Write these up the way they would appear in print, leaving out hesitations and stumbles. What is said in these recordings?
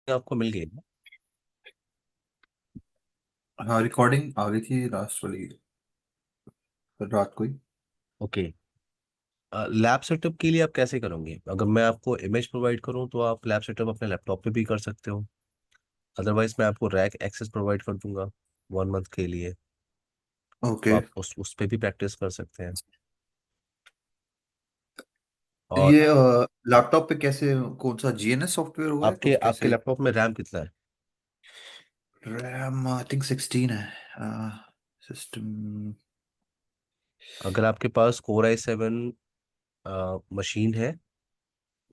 आपको मिल गई ना? हाँ, रिकॉर्डिंग आ गई थी लास्ट वाली रात को ही। ओके। लैब सेटअप के लिए आप कैसे करोगे? अगर मैं आपको इमेज प्रोवाइड करूं तो आप लैब सेटअप अपने लैपटॉप पे भी कर सकते हो। अदरवाइज मैं आपको रैक एक्सेस प्रोवाइड कर दूंगा 1 मंथ के लिए। तो ओके। आप उस पे भी प्रैक्टिस कर सकते हैं। और ये लैपटॉप पे कैसे, कौन सा जीएनएस सॉफ्टवेयर होगा या आपके कुछ आपके कैसे? लैपटॉप में रैम कितना है? रैम आई थिंक 16 है। सिस्टम। अगर आपके पास Core i7 मशीन है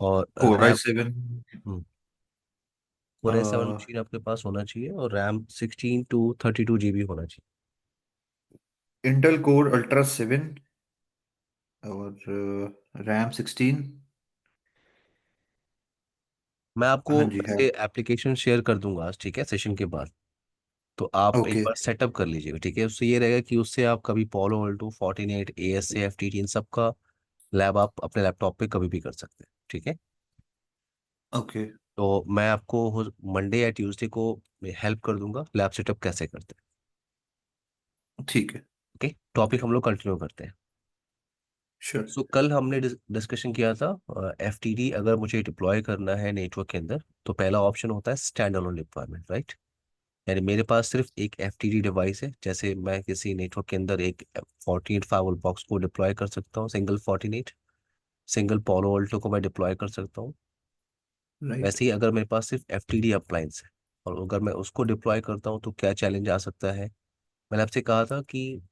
और core I RAM, seven Core i7 machine आपके पास होना चाहिए और रैम 16 to 32 GB होना चाहिए। इंटेल कोर अल्ट्रा 7 और रैम 16। मैं आपको हाँ जी है। वैसे एप्लीकेशन शेयर कर दूंगा आज, ठीक है, सेशन के बाद। तो आप एक ओके। बार सेटअप कर लीजिएगा, ठीक है। उससे ये रहेगा कि उससे आप कभी पोलो अल्टो 48 ASA FTT इन सब का लैब आप अपने लैपटॉप पे कभी भी कर सकते हैं, ठीक है। ओके। तो मैं आपको मंडे या ट्यूसडे को हेल्प कर दूंगा लैब सेटअप कैसे करते हैं। ठीक है। Okay, topic okay. हम लोग कंटिन्यू करते हैं। श्योर। सो कल हमने डिस्कशन किया था FTD अगर मुझे डिप्लॉय करना है नेटवर्क के अंदर तो पहला ऑप्शन होता है स्टैंड अलोन डिप्लॉयमेंट, राइट। यानी मेरे पास सिर्फ एक FTD डिवाइस है, जैसे मैं किसी नेटवर्क के अंदर एक 48 फायरवॉल बॉक्स को डिप्लॉय कर सकता हूँ, सिंगल 48 सिंगल पोलो ऑल्टो को मैं डिप्लॉय कर सकता हूँ। राइट। वैसे ही अगर मेरे पास सिर्फ FTD अप्लायंस है और अगर मैं उसको डिप्लॉय करता हूँ तो क्या चैलेंज आ सकता है। मैंने आपसे कहा था कि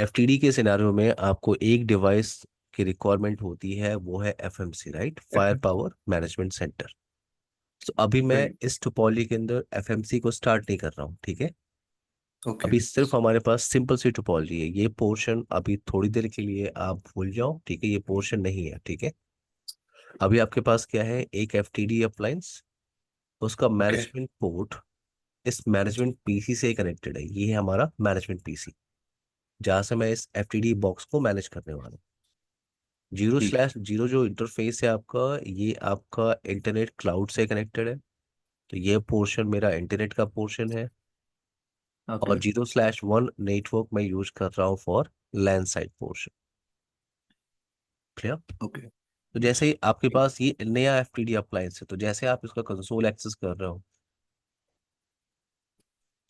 FTD के सिनेरियो में आपको एक डिवाइस की रिक्वायरमेंट होती है, वो है FMC, right, fire power management centre. तो अभी मैं राइट। इस टोपोलॉजी के अंदर FMC को स्टार्ट नहीं कर रहा हूँ, ठीक है। ओके। अभी सिर्फ हमारे पास सिंपल सी टोपोलॉजी है, ये पोर्शन अभी थोड़ी देर के लिए आप भूल जाओ, ठीक है, ये पोर्शन नहीं है, ठीक है। अभी आपके पास क्या है, एक FTD अप्लायंस, उसका ओके। मैनेजमेंट पोर्ट इस मैनेजमेंट पीसी से कनेक्टेड है। ये है हमारा मैनेजमेंट पीसी, जहां से मैं इस FTD बॉक्स को मैनेज करने वाला हूँ। जीरो ठीक है। स्लैश जीरो जो इंटरफेस है आपका, ये आपका इंटरनेट क्लाउड से कनेक्टेड है। तो ये पोर्शन मेरा इंटरनेट का पोर्शन है। और ओके। 0/1 नेटवर्क मैं यूज कर रहा हूँ for land side portion. Clear? Okay. तो यस। जैसे ही आपके पास ये नया FTD अप्लायंस है, तो जैसे आप इसका कंसोल एक्सेस कर रहे हो,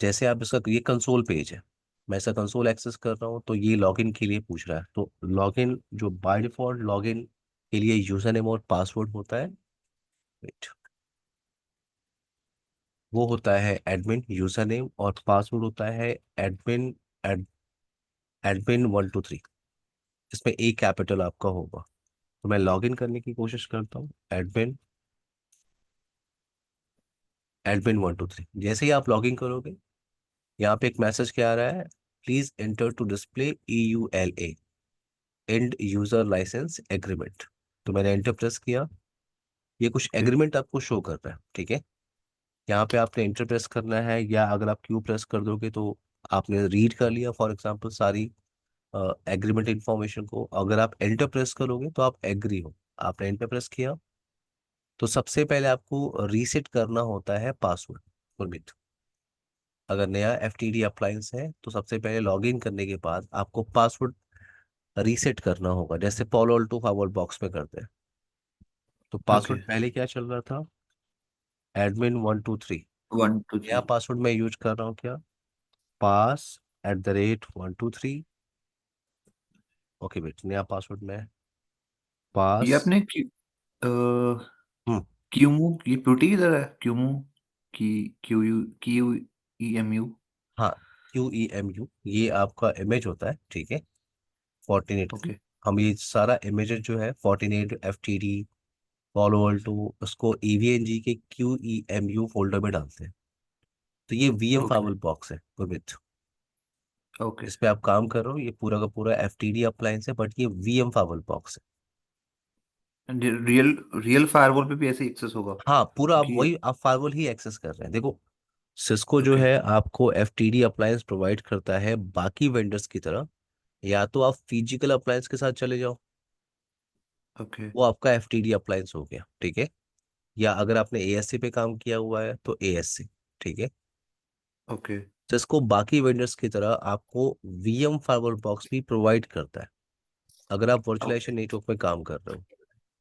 जैसे आप इसका, ये कंसोल पेज है, मैं इसका कंसोल एक्सेस कर रहा हूँ तो ये लॉगिन के लिए पूछ रहा है। तो लॉगिन जो बाय डिफॉल्ट लॉगिन के लिए यूजर नेम और पासवर्ड होता है, wait, वो होता है एडमिन यूजर नेम और पासवर्ड होता है एडमिन एडमिन 123। इसमें ए कैपिटल आपका होगा। तो मैं लॉगिन करने की कोशिश करता हूँ, एडमिन एडमिन 123। जैसे ही आप लॉगिन करोगे, यहाँ पे एक मैसेज क्या आ रहा है, please enter to display EULA end user licence agreement. तो मैंने एंटर प्रेस किया, ये कुछ ओके। एग्रीमेंट आपको शो कर रहा है, ठीक है। यहाँ पे आपने एंटर प्रेस करना है, या अगर आप क्यू प्रेस कर दोगे तो आपने रीड कर लिया फॉर एग्जांपल सारी एग्रीमेंट इंफॉर्मेशन को। अगर आप एंटर प्रेस करोगे तो आप एग्री हो। आपने एंटर प्रेस किया तो सबसे पहले आपको रीसेट करना होता है पासवर्ड, गुरमीत। अगर नया FTD अप्लायंस है तो सबसे पहले लॉगिन करने के बाद आपको पासवर्ड रीसेट करना होगा, जैसे पॉलो अल्टो फाइवर बॉक्स में करते हैं। तो ओके। पासवर्ड पहले क्या चल रहा था, एडमिन 123। 1 2 3। नया पासवर्ड मैं यूज कर रहा हूँ क्या, pass@123। ओके बेट, नया पासवर्ड में ये पास। आपने हम्म। क्यूमू, ये प्यूटी किधर है क्यूमू? की QUEMU। हाँ, QEMU ये आपका इमेज होता है, ठीक है, 48 की। ओके। हम ये सारा इमेजेस जो है 48 FTD पॉलो अल्टो, उसको EVNG के QEMU फोल्डर में डालते हैं। तो ये VM ओके। फाइवर बॉक्स है गुरमीत, ओके। जिस पे आप काम कर रहे हो। ये पूरा का पूरा FTD अप्लायंस है, बट ये VM फाइवर बॉक्स है। रियल रियल फायरवॉल पे भी ऐसे एक्सेस होगा हाँ, पूरा आप क्योंकि? वही आप फाइवर ही एक्सेस कर रहे हैं। देखो, सिस्को जो ओके। है आपको FTD अप्लायंस प्रोवाइड करता है बाकी वेंडर्स की तरह। या तो आप फिजिकल अप्लायंस के साथ चले जाओ, ओके। वो आपका FTD अप्लायंस हो गया, ठीक है। या अगर आपने एएससी पे काम किया हुआ है तो एएससी। ठीक है। ओके। जिसको बाकी वेंडर्स की तरह आपको वीएम फाइबर बॉक्स भी प्रोवाइड करता है अगर आप ओके। वर्चुअलाइजेशन नेटवर्क में काम कर रहे हो।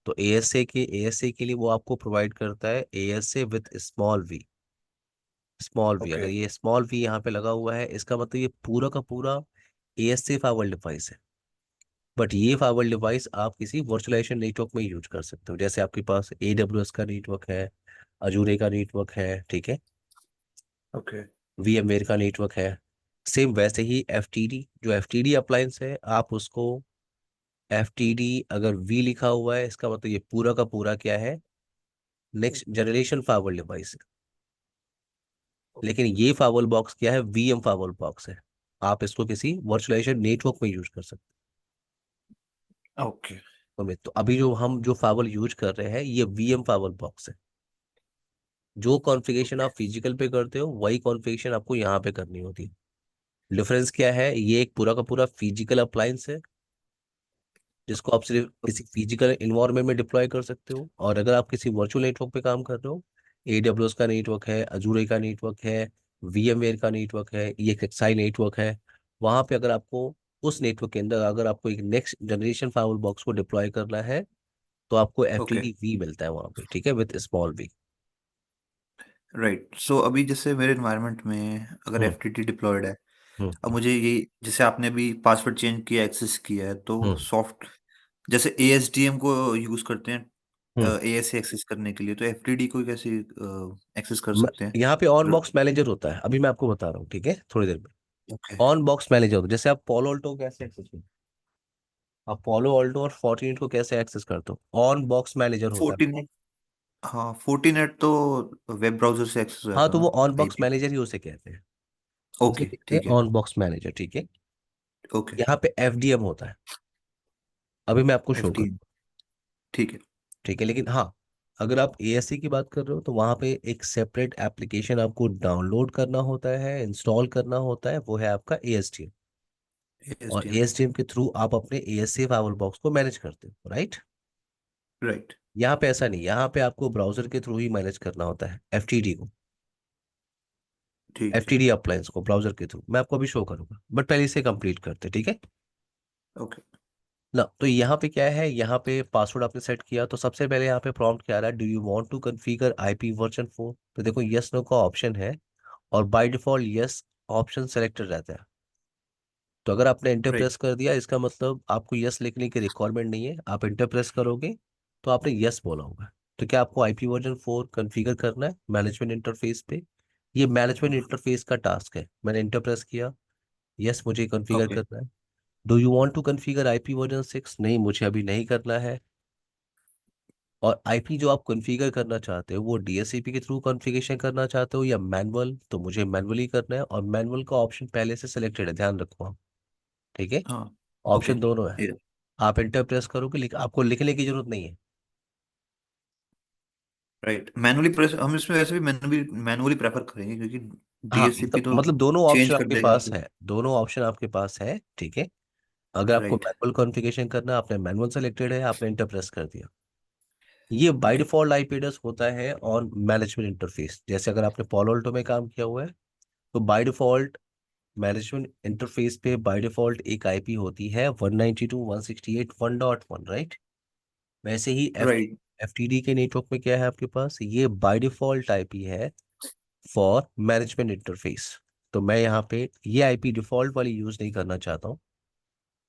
तो एएसए के लिए वो आपको प्रोवाइड करता है ASA with small V. Small V, okay. अगर ये स्मॉल वी यहाँ पे लगा हुआ है इसका मतलब ये पूरा का पूरा एएसए फाइबर डिवाइस है। बट ये फाइबर डिवाइस आप किसी वर्चुअलाइजेशन नेटवर्क में यूज कर सकते हो, जैसे आपके पास एडब्ल्यूएस का नेटवर्क है, अजूरे का नेटवर्क है, ठीक है, ओके। वीएमवेयर का नेटवर्क है। सेम वैसे ही एफटीडी, जो एफटीडी अप्लायंस है आप उसको, एफटीडी अगर वी लिखा हुआ है इसका मतलब ये पूरा का पूरा क्या है, नेक्स्ट जनरेशन फाइबर डिवाइस है। लेकिन ये फाइबर बॉक्स क्या है, वीएम फाइबर बॉक्स है। आप इसको किसी वर्चुअलाइजेशन नेटवर्क में यूज कर सकते ओके। हो। तो अभी जो हम जो फाइबर यूज कर रहे हैं ये वीएम फाइबर बॉक्स है। जो कॉन्फ़िगरेशन आप फिजिकल पे करते हो वही कॉन्फ़िगरेशन आपको यहाँ पे करनी होती है। डिफरेंस क्या है, ये एक पूरा का पूरा फिजिकल अप्लायंस है जिसको आप सिर्फ किसी फिजिकल इन्वायरमेंट में डिप्लॉय कर सकते हो। और अगर आप किसी वर्चुअल नेटवर्क पे काम कर रहे हो, एडब्ल्यूएस का नेटवर्क है, अजूरे का नेटवर्क है, वीएमवेयर का नेटवर्क है, ये एक्साई नेटवर्क है, वहां पे अगर आपको उस नेटवर्क के अंदर अगर आपको एक नेक्स्ट जनरेशन फायरवॉल बॉक्स को डिप्लॉय करना है तो आपको F T okay. D V मिलता है वहां पे, ठीक है, with small V. Right. So अभी जैसे मेरे एनवायरनमेंट में अगर हम्म। एफ टी टी डिप्लॉयड है, अब हम्म। मुझे ये, जैसे आपने भी पासवर्ड चेंज किया, एक्सेस किया है, तो हम्म। सॉफ्ट, जैसे ए एस डी एम को यूज़ करते हैं हम्म। ए एस एक्सेस करने के लिए, तो एफ टी डी को कैसे एक्सेस कर सकते हैं? यहाँ पे ऑन र- बॉक्स मैनेजर होता है, अभी मैं आपको बता रहा हूँ, ठीक है, थोड़ी देर में। ओके। ऑन बॉक्स मैनेजर होता है, जैसे आप पोलो ऑल्टो कैसे एक्सेस करते हो, आप पोलो ऑल्टो और फोर्टिनेट को कैसे एक्सेस करते हो, ऑन बॉक्स मैनेजर होता है। फोर्टीनेट। हाँ, फोर्टीनेट तो वेब ब्राउजर से एक्सेस हो हाँ जाता तो ना, वो ऑन बॉक्स आईपी। मैनेजर ही उसे कहते हैं। उसे ओके, कहते हैं ठीक है। ऑन बॉक्स मैनेजर, ठीक है। ओके। यहाँ पे एफडीएम होता है, अभी मैं आपको एफ शो टी। करूँ, ठीक है। ठीक है। लेकिन हाँ, अगर आप एएससी की बात कर रहे हो तो वहाँ पे एक सेपरेट एप्लीकेशन आपको डाउनलोड करना होता है, इंस्टॉल करना होता है, वो है आपका एएसटीएम। एस और टी एम। एएसटीएम के थ्रू आप अपने एएससी फाइबर बॉक्स को मैनेज करते हो, राइट। राइट। यहाँ पे ऐसा नहीं, यहाँ पे आपको ब्राउजर के थ्रू ही मैनेज करना होता है एफटीडी को, ठीक है। एफटीडी अप्लायंस को ब्राउजर के थ्रू। मैं आपको अभी शो करूंगा, बट पहले इसे कंप्लीट करते, ठीक है ओके। ना। तो यहाँ पे क्या है, यहाँ पे पासवर्ड आपने सेट किया तो सबसे पहले यहाँ पे प्रॉम्प्ट क्या आ रहा है, do you want to configure IP version 4। तो देखो यस नो का ऑप्शन है, और by default yes option selected रहता है। तो अगर आपने इंटर राइट। प्रेस कर दिया इसका मतलब आपको यस लिखने की रिक्वायरमेंट नहीं है, आप इंटर प्रेस करोगे तो आपने यस बोला होगा। तो क्या आपको आईपी वर्जन 4 कॉन्फ़िगर करना है मैनेजमेंट इंटरफेस पे। ये मैनेजमेंट इंटरफेस का टास्क है, मैंने इंटर प्रेस किया, यस मुझे कॉन्फ़िगर ओके। करना है। Do you want to configure IP version 6, नहीं मुझे अभी नहीं करना है। और आईपी जो आप कॉन्फ़िगर करना चाहते हो वो डीएससीपी के थ्रू कॉन्फ़िगरेशन करना चाहते हो या मैनुअल, तो मुझे मैनुअली करना है, और मैनुअल का ऑप्शन पहले से सिलेक्टेड है, ध्यान रखो आप, ठीक है। हाँ। ओके। ऑप्शन दोनों है, आप इंटर प्रेस करोगे, आपको लिखने की जरूरत नहीं है। राइट। मैनुअली प्रेस, हम इसमें वैसे भी मैनुअली मैनुअली प्रेफर करेंगे, क्योंकि हाँ डीएससीपी मतलब तो मतलब दोनों चेंज ऑप्शन कर आपके देगा पास फिर। है, दोनों ऑप्शन आपके पास है, ठीक है। अगर आपको राइट। मैनुअल कॉन्फ़िगरेशन करना है, आपने मैनुअल सेलेक्टेड है, आपने इंटर प्रेस कर दिया। ये by okay. Default IP address होता है ऑन मैनेजमेंट इंटरफेस। जैसे अगर आपने Palo Alto में काम किया हुआ है तो बाय डिफॉल्ट मैनेजमेंट इंटरफेस पे बाय डिफॉल्ट एक आईपी होती है 192.168.1.1, राइट। वैसे ही राइट। एफटीडी के नेटवर्क में क्या है आपके पास, ये बाय डिफॉल्ट आईपी है फॉर मैनेजमेंट इंटरफेस। तो मैं यहाँ पे ये आईपी डिफॉल्ट वाली यूज नहीं करना चाहता हूँ।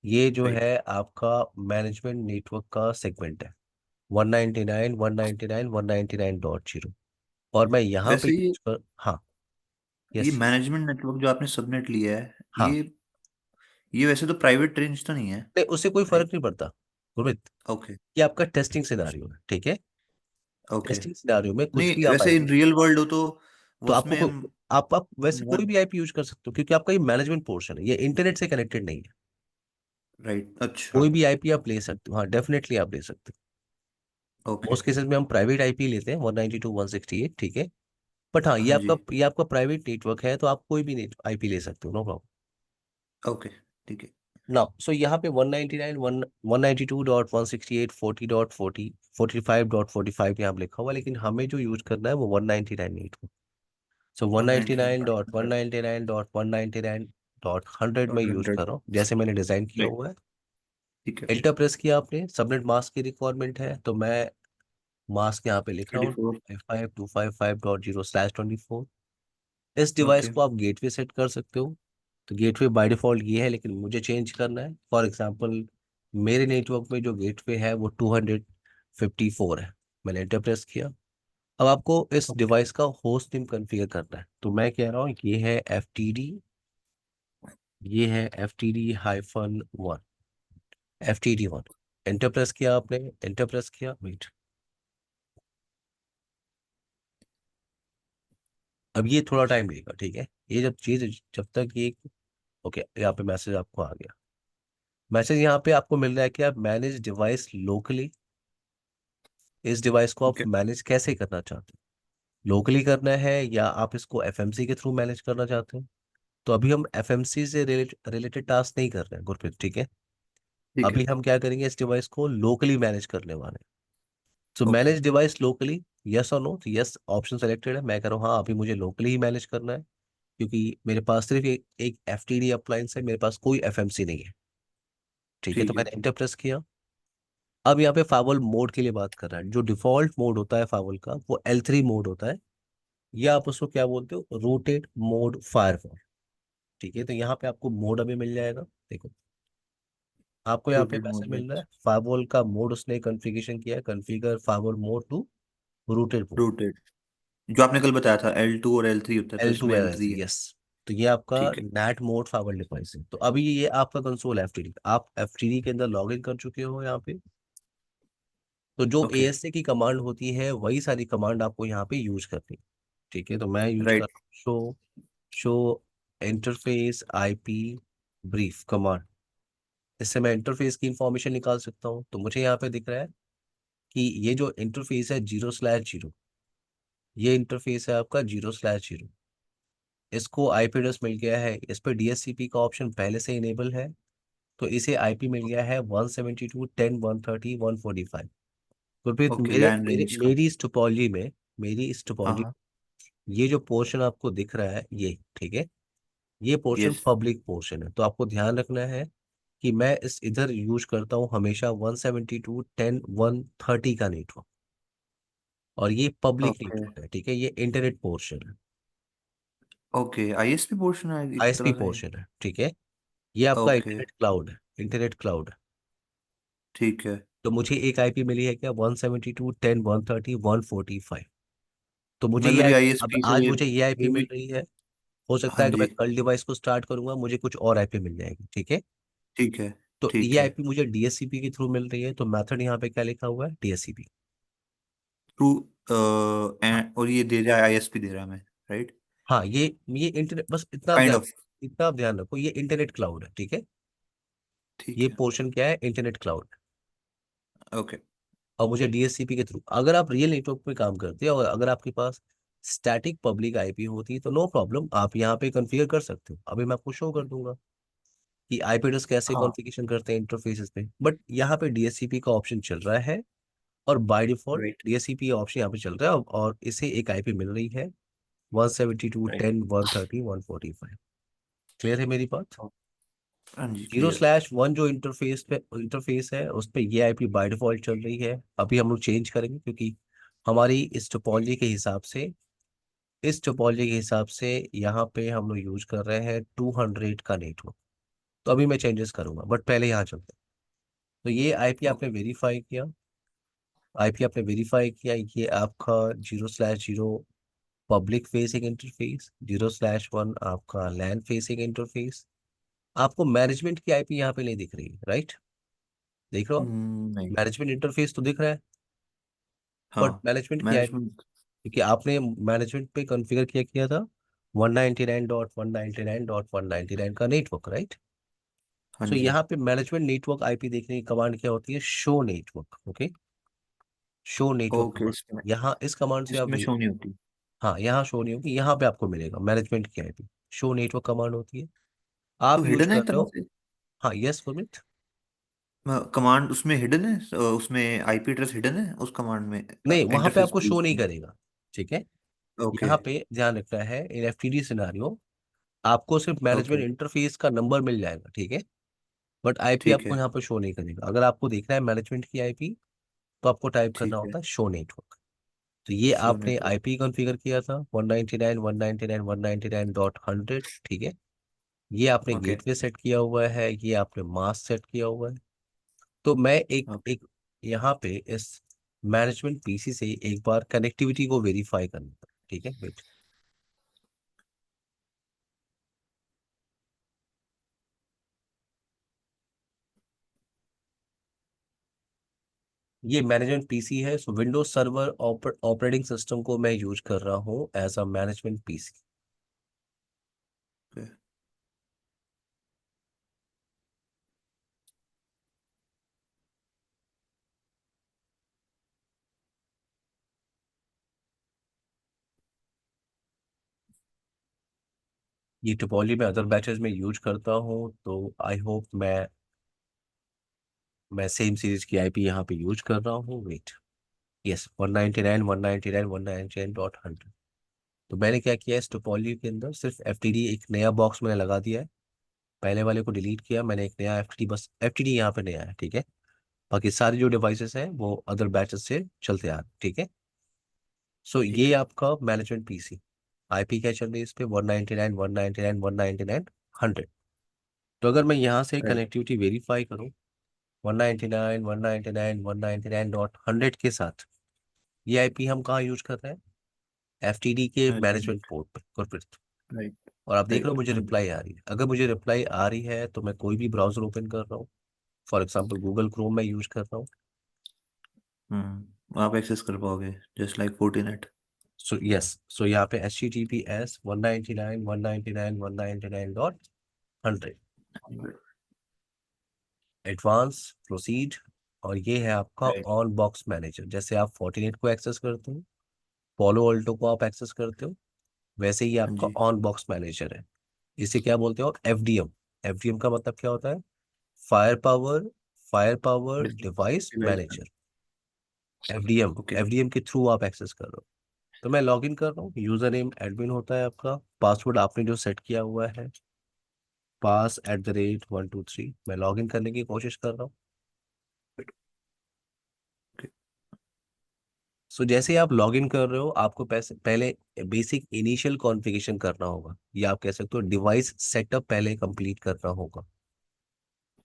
ये जो राइट। है आपका मैनेजमेंट नेटवर्क का सेगमेंट है, 199.199.199.0। और मैं यहाँ पे वैसे यूज कर, हाँ, ये यस, मैनेजमेंट नेटवर्क जो आपने सबनेट लिया है, हाँ, ये वैसे तो प्राइवेट रेंज तो नहीं है, नहीं उससे कोई फर्क राइट? नहीं पड़ता गुरमीत। ओके। ये आपका टेस्टिंग सिनारियो है, ठीक है। ओके। टेस्टिंग सिनारियो में कुछ नहीं, भी आप वैसे आईपी, इन रियल वर्ल्ड हो तो तो आपको उसमें हम आप वैसे कोई वन। भी आईपी यूज कर सकते हो क्योंकि आपका ये मैनेजमेंट पोर्शन है, ये इंटरनेट से कनेक्टेड नहीं है। राइट। अच्छा। कोई भी आईपी आप ले सकते हो, हाँ डेफिनेटली आप ले सकते हो। ओके। मोस्ट केसेस में हम प्राइवेट आईपी लेते हैं 192.168, ठीक है। बट हाँ हाँ जी। ये आपका प्राइवेट नेटवर्क है तो आप कोई भी आईपी ले सकते हो, नो प्रॉब्लम। ओके। ठीक है। ना सो यहाँ पे 199 192.168.40.40 45.45 यहाँ पे लिखा हुआ है, लेकिन हमें जो यूज करना है वो 199 नहीं। So one one ninety ninety nine nine dot dot one ninety nine dot one ninety nine dot hundred में यूज हंड्रेड। कर रहा हूँ जैसे मैंने डिजाइन किया राइट। हुआ है। ठीक है। एंटर प्रेस किया आपने, सबमिट मास्क की रिक्वायरमेंट है तो मैं मास्क यहाँ पे लिख रहा थर्टी हूँ फोर 55255.0/24। इस डिवाइस ओके। को आप गेटवे सेट कर सकते हो। तो गेटवे बाय डिफॉल्ट ये है, लेकिन मुझे चेंज करना है। फॉर एग्जांपल मेरे नेटवर्क में जो गेटवे है वो 254 है। मैंने एंटर प्रेस किया। अब आपको इस ओके। डिवाइस का होस्ट नेम कॉन्फ़िगर करना है, तो मैं कह रहा हूँ ये है एफ टी डी, ये है FTD-1, FTD-1। एंटर प्रेस किया आपने, एंटर प्रेस किया, वेट। अब ये थोड़ा टाइम लेगा, ठीक है। ये जब चीज, जब तक ये, ओके, यहाँ पे मैसेज आपको आ गया। मैसेज यहाँ पे आपको मिल रहा है कि आप मैनेज डिवाइस लोकली। इस डिवाइस को आप ठीक है। मैनेज कैसे करना चाहते हैं, लोकली करना है या आप इसको एफएमसी के थ्रू मैनेज करना चाहते हैं। तो अभी हम एफएमसी से रिलेटेड टास्क नहीं कर रहे हैं गुरप्रीत, ठीक है। ठीक अभी है। हम क्या करेंगे, इस डिवाइस को लोकली मैनेज करने वाले हैं। So okay. Manage device locally, yes और नो। तो यस ऑप्शन सेलेक्टेड है, मैं कह रहा हूँ हाँ अभी मुझे लोकली ही मैनेज करना है, क्योंकि मेरे पास सिर्फ एक FTD अप्लायंस है, मेरे पास कोई FMC नहीं है। ठीक है, तो ठीक है। मैंने एंटर प्रेस किया। अब यहाँ पे फाइवल मोड के लिए बात कर रहा है। जो डिफॉल्ट मोड होता है फाइवल का वो L3 मोड होता है, या आप उसको क्या बोलते हो, रोटेट मोड फायरवॉल। ठीक है, तो यहाँ पे आपको मोड अभी मिल जाएगा। देखो, आपको यहाँ पे रोटेट मैसेज मोड मिल रहा में। है फायरवॉल का मोड उसने कॉन्फ़िगरेशन किया है, configure firewall mode to routed mode. Routed जो आपने कल बताया था L2 और L3 होता है, तो L2 इसमें L3 L3, है। यस। तो ये आपका ठीक है। नेट मोड फाइबर डिवाइस है। तो अभी ये आपका कंसोल है FTD, आप FTD के अंदर लॉग इन कर चुके हो यहाँ पे। तो जो ओके। ASA की कमांड होती है वही सारी कमांड आपको यहाँ पे यूज करनी है। ठीक है, तो मैं यूज कर right. Show show interface IP brief command. इससे मैं इंटरफेस की इंफॉर्मेशन निकाल सकता हूँ। तो मुझे यहाँ पे दिख रहा है कि ये जो इंटरफेस है 0/0, ये इंटरफेस है आपका 0/0। इसको IP एड्रेस मिल गया है, इस पर DSCP का ऑप्शन पहले से इनेबल है। तो इसे IP मिल गया है 172.10.130.145। गुरप्रीत, ओके, मेरे लैन मेरे रेंज का। मेरी इस टोपोलॉजी में, मेरी इस हाँ टोपोलॉजी, हाँ। ये जो पोर्शन आपको दिख रहा है ये, ठीक है, ये पोर्शन यस। पब्लिक पोर्शन है। तो आपको ध्यान रखना है कि मैं इस इधर यूज करता हूँ हमेशा 172.10.130 का नेटवर्क, और ये पब्लिक ओके। नेटवर्क है, ठीक है, ये इंटरनेट पोर्शन है, ओके, ISP पोर्शन है एक ISP तरह का ये। पोर्शन है, ठीक है। ये आपका ओके। इंटरनेट क्लाउड है, इंटरनेट क्लाउड है। ठीक है। तो मुझे एक IP मिली है क्या, 172.10.130.145। तो मुझे मैं ये मेरी IP, अब ISP से आज मुझे ये IP ये मिल भी। रही है। हो सकता हाँ है कि जी। मैं कल डिवाइस को स्टार्ट करूंगा, मुझे कुछ और IP मिल जाएगी, ठीक है। ठीक है। तो ये ठीक है। IP मुझे DSCP के थ्रू मिल रही है, तो मेथड यहाँ पे क्या लिखा हुआ है, DSCP। टू हाँ, और ये दे रहा है, ISP दे रहा है हमें। राइट। हाँ, ये इंटरनेट, बस इतना आप काइंड ध्यान, ऑफ। इतना आप ध्यान रखो, ये इंटरनेट क्लाउड है, ठीक है। ठीक ये है। पोर्शन क्या है, इंटरनेट क्लाउड। ओके। और मुझे DSCP के थ्रू, अगर आप रियल नेटवर्क पे काम करते हैं और अगर आपके पास स्टैटिक पब्लिक IP होती तो नो प्रॉब्लम, आप यहाँ पे कॉन्फ़िगर कर सकते हो। अभी मैं आपको शो कर दूंगा कि IP एड्रेस कैसे हाँ। कॉन्फ़िगरेशन करते हैं इंटरफेसेस पे, बट यहाँ पे DSCP का ऑप्शन चल रहा है, और by default right. DSCP option यहाँ पे चल रहा है, और इसे एक IP मिल रही है 172.10.130.145। क्लियर है मेरी बात। हाँ जी, जीरो क्लियर। स्लैश वन जो इंटरफेस है उस पे ये IP बाय डिफॉल्ट चल रही है। अभी हम लोग चेंज करेंगे, क्योंकि हमारी इस टोपोलॉजी के हिसाब से यहाँ पे हम लोग यूज कर रहे हैं 200 का नेटवर्क। तो अभी मैं चेंजेस करूंगा, बट पहले यहाँ चलते हैं। तो ये IP आपने ओके। वेरीफाई किया, IP आपने वेरीफाई किया, ये आपका 0/0 पब्लिक फेसिंग इंटरफेस, 0/1 आपका लैन फेसिंग इंटरफेस। आपको मैनेजमेंट की IP यहाँ पे नहीं दिख रही है, राइट। देख रहे हो, नहीं। मैनेजमेंट इंटरफेस तो दिख रहा है, बट हाँ। मैनेजमेंट की IP, मैनेजमेंट। क्योंकि आपने मैनेजमेंट पे कॉन्फ़िगर किया किया था 199.199.199 का नेटवर्क, राइट। हाँ सो जी। यहाँ पे मैनेजमेंट नेटवर्क IP देखने की कमांड क्या होती है, show network, okay. Show network okay, command, इसमें यहाँ इस कमांड से आप इसमें शो नहीं होती। हाँ, यहाँ शो नहीं होगी, यहाँ पे आपको मिलेगा मैनेजमेंट की IP। शो नेटवर्क कमांड होती है, तो आप यूज हिडन है कर एक रहे तरह हो। से। हाँ, यस गुरमीत। कमांड उसमें हिडन है, उसमें आईपी एड्रेस हिडन है उस कमांड में, नहीं, वहां पे इंटरफेस आपको शो यूज नहीं में। करेगा। ठीक है। ओके। यहाँ पे ध्यान रखना है, इन एफटीडी सिनारियो आपको सिर्फ मैनेजमेंट ओके। इंटरफेस का नंबर मिल जाएगा। ठीक है। बट आईपी ठीक आपको है। यहाँ पर शो नहीं करेगा। अगर आपको देखना है मैनेजमेंट की आईपी, तो आपको टाइप करना ठीक है। होता है शो नेटवर्क। तो ये शो आपने नेटवर्क। आईपी कॉन्फ़िगर किया था 199.199.199.100। ठीक है। ये आपने ओके। गेटवे सेट किया हुआ है, ये आपने मास्क सेट किया हुआ है। तो मैं एक ओके। एक यहाँ पे इस मैनेजमेंट पीसी से एक बार कनेक्टिविटी को वेरीफाई करना था। ठीक है, वेट। ये मैनेजमेंट पीसी है, so Windows server operating system को मैं यूज कर रहा हूँ as a management PC. Okay. ये टोपोलॉजी में अदर बैचेस में यूज करता हूँ, तो आई होप मैं सेम सीरीज की आईपी यहाँ पे यूज कर रहा हूँ। Wait, yes, 199.199.199.100। तो मैंने क्या किया, इस टोपोलॉजी के अंदर सिर्फ एफटीडी एक नया बॉक्स मैंने लगा दिया है। पहले वाले को डिलीट किया, मैंने एक नया एफटीडी, बस एफटीडी यहाँ पे नया है। ठीक है। बाकी सारी जो डिवाइसेस हैं वो अदर बैचेस से चलते आ रहे हैं। ठीक है। सो ठीक ये है। आपका मैनेजमेंट पीसी आईपी क्या चल रही है इस पे, 199.199.199.100। तो अगर मैं यहाँ से राइट। कनेक्टिविटी वेरीफाई करूँ 199.199.199.100 के साथ, ये आईपी हम कहाँ यूज कर रहे हैं, एफटीडी के मैनेजमेंट पोर्ट पे, कॉर्पोरेट। राइट। और आप देख रहे हो राइट। मुझे हाँ जी। रिप्लाई आ रही है। अगर मुझे रिप्लाई आ रही है तो मैं कोई भी ब्राउजर ओपन कर रहा हूँ, फॉर एग्जाम्पल गूगल क्रोम में यूज कर रहा हूँ। आप एक्सेस कर पाओगे just like Fortinet. So yes, so यहाँ पे HTTPS 199.199.199.100 एडवांस प्रोसीड। और ये है आपका राइट। On box manager. जैसे आप फोर्टिनेट को एक्सेस करते हो, पोलो ऑल्टो को आप एक्सेस करते हो, वैसे ही हाँ आपका जी। ऑन बॉक्स मैनेजर है। इसे क्या बोलते हो, एफडीएम। एफडीएम का मतलब क्या होता है, fire power fire power device device. Manager. FDM, okay. FDM के थ्रू आप एक्सेस कर रहे हो। तो मैं लॉग इन कर रहा हूँ, यूजर नेम एडमिन होता है आपका, पासवर्ड आपने जो सेट किया हुआ है pass@123। मैं लॉग इन करने की कोशिश कर रहा हूँ। सो जैसे ही आप लॉग इन कर रहे हो, आपको पैसे पहले बेसिक इनिशियल कॉन्फ़िगरेशन करना होगा, या आप कह सकते हो डिवाइस सेटअप पहले कंप्लीट करना होगा।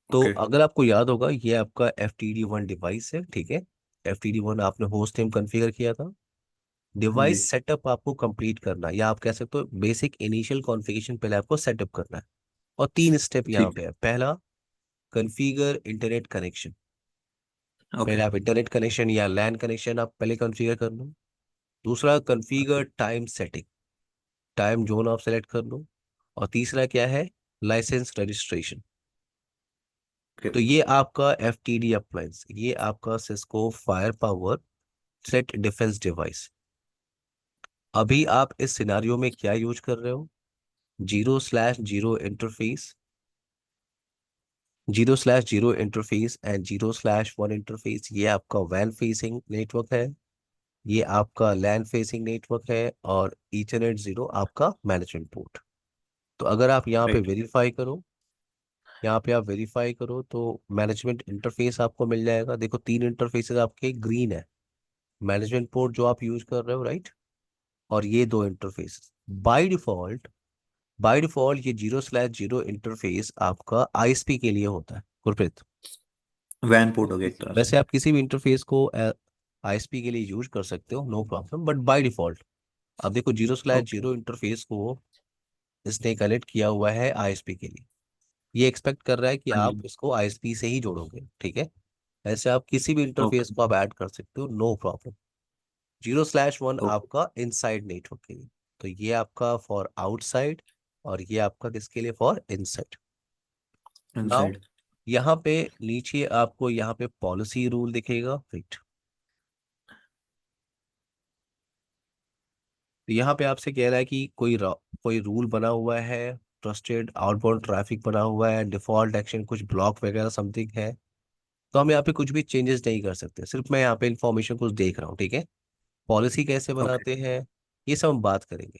तो ओके। अगर आपको याद होगा, ये आपका FTD1 डिवाइस है। ठीक है। FTD1 आपने होस्ट नेम कॉन्फ़िगर किया था। हाँ जी। डिवाइस सेटअप आपको कंप्लीट करना है, या आप कह सकते हो बेसिक इनिशियल कॉन्फ़िगरेशन पहले आपको सेटअप करना है। और 3 स्टेप यहाँ ठीक पे है। है। पहला, कॉन्फ़िगर इंटरनेट कनेक्शन। ओके। पहले आप इंटरनेट कनेक्शन या लैन कनेक्शन आप पहले कॉन्फ़िगर कर लो। दूसरा, configure time setting, time zone आप सेलेक्ट कर लो। और तीसरा क्या है, लाइसेंस रजिस्ट्रेशन। ओके। तो ये आपका FTD अप्लायंस, ये आपका Cisco fire power threat defence device. अभी आप इस सिनारियो में क्या यूज कर रहे हो, 0/0 इंटरफेस, 0/0 इंटरफेस एंड 0/1 इंटरफेस। ये आपका वैन फेसिंग नेटवर्क है, ये आपका लैन फेसिंग नेटवर्क है, और ईथरनेट 0 आपका मैनेजमेंट पोर्ट। तो अगर आप यहाँ पे राइट। वेरीफाई करो, यहाँ पे आप वेरीफाई करो तो मैनेजमेंट इंटरफेस आपको मिल जाएगा। देखो 3 इंटरफेसेस आपके ग्रीन है, मैनेजमेंट पोर्ट जो आप यूज कर रहे हो, राइट। और ये 2 इंटरफेस बाय डिफॉल्ट ये 0/0 इंटरफेस आपका ISP के लिए होता है, गुरप्रीत। वैन पोर्ट हो गया एक तरह से। वैसे आप किसी भी इंटरफेस को ISP के लिए यूज कर सकते हो, no problem, but by default अब देखो zero slash okay. Zero interface को इसने कनेक्ट किया हुआ है ISP के लिए। ये एक्सपेक्ट कर रहा है कि हाँ जी। आप इसको ISP से ही जोड़ोगे। ठीक है। ऐसे आप किसी भी इंटरफेस ओके। को आप ऐड कर सकते हो, नो प्रॉब्लम। 0/1 ओके। आपका इनसाइड नेटवर्क के लिए। तो ये आपका फॉर आउटसाइड, और ये आपका किसके लिए, फॉर इनसाइड। Now inside. यहाँ पे नीचे आपको यहाँ पे पॉलिसी रूल दिखेगा, राइट। तो यहाँ पे आपसे कह रहा है कि कोई रूल बना हुआ है ट्रस्टेड आउटबाउंड ट्रैफिक बना हुआ है, डिफॉल्ट एक्शन कुछ ब्लॉक वगैरह समथिंग है, तो हम यहाँ पे कुछ भी चेंजेस नहीं कर सकते। सिर्फ मैं यहाँ पे इंफॉर्मेशन कुछ देख रहा हूँ, ठीक है। पॉलिसी कैसे ओके। बनाते हैं ये सब हम बात करेंगे।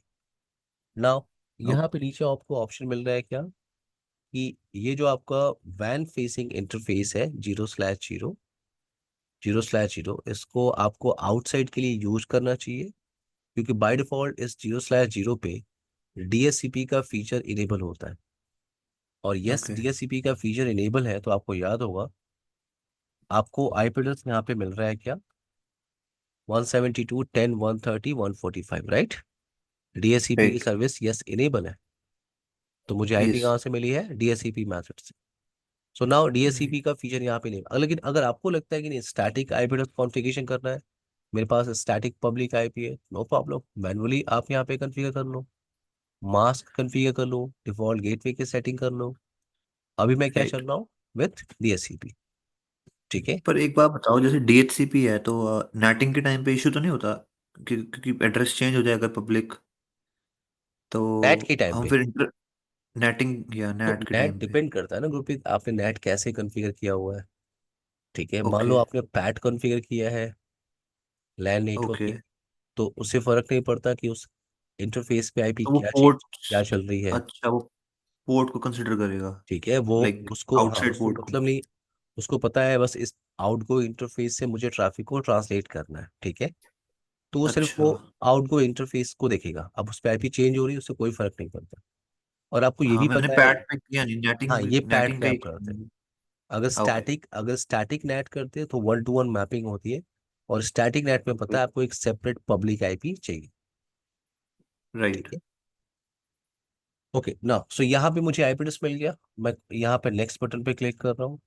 Now okay. यहाँ पे नीचे आपको ऑप्शन मिल रहा है क्या, कि ये जो आपका वैन फेसिंग इंटरफेस है 0/0, 0/0, इसको आपको आउटसाइड के लिए यूज करना चाहिए, क्योंकि बाय डिफॉल्ट इस 0/0 पे डीएससीपी का फीचर इनेबल होता है। और यस, ओके। डीएससीपी का फीचर इनेबल है तो आपको याद होगा, आपको आईपी एड्रेस यहाँ पे मिल रहा है क्या, 172.10.130.145, राइट। डीएससीपी की राइट। सर्विस यस इनेबल है, तो मुझे आईपी यस। कहाँ से मिली है, डीएससीपी मैथड से। So now right. डीएससीपी का फीचर यहाँ पे नहीं, लेकिन अगर आपको लगता है कि नहीं स्टैटिक आईपी एड्रेस कॉन्फ़िगरेशन करना है, मेरे पास स्टैटिक पब्लिक आईपी है, नो प्रॉब्लम, मैनुअली आप यहाँ पे कॉन्फ़िगर कर लो, मास्क कॉन्फ़िगर कर लो, डिफॉल्ट गेटवे की सेटिंग कर लो। अभी मैं क्या राइट। चल रहा हूँ विथ डीएससीपी, ठीक है। पर एक बात बताओ, जैसे डीएचसीपी है तो नेटिंग के टाइम पे इशू तो नहीं होता? क्योंकि एड्रेस चेंज हो जाएगा पब्लिक, तो नेट के टाइम हम पे, फिर नेटिंग या तो नेट के नेट टाइम पे। डिपेंड करता है ना ग्रुप, आपने नेट कैसे कॉन्फ़िगर किया हुआ है, ठीक है। मान लो ओके। आपने पैट कॉन्फ़िगर किया है लैन नेटवर्क ओके। के, तो उससे फर्क नहीं पड़ता कि उस इंटरफेस पे आईपी तो वो क्या चीज पोर्ट, क्या चल रही है, अच्छा वो पोर्ट को कंसिडर करेगा, ठीक है। वो लाइक उसको, हाँ, आउटसाइड उसको पोर्ट को। मतलब नहीं, उसको पता है बस इस आउटगो इंटरफेस से मुझे ट्रैफिक को ट्रांसलेट करना है, ठीक है। तो वो सिर्फ अच्छा। वो आउटगो इंटरफेस को देखेगा, अब उस पर आईपी चेंज हो रही है उससे कोई फर्क नहीं पड़ता। और आपको ये हाँ, भी मैंने पता है, पैड पे किया नहीं, हाँ, ये नेटिंग पैट नेटिंग पे का ही आप करते हैं। किया। ओके। अगर स्टैटिक नेट करते हैं तो 1-to-1 मैपिंग होती है, और स्टैटिक नेट में पता है आपको एक सेपरेट पब्लिक आईपी चाहिए, ठीक राइट। है। ओके ना, सो यहाँ पे मुझे आईपी एड्रेस मिल गया, मैं यहाँ पे नेक्स्ट बटन पे क्लिक कर रहा हूँ।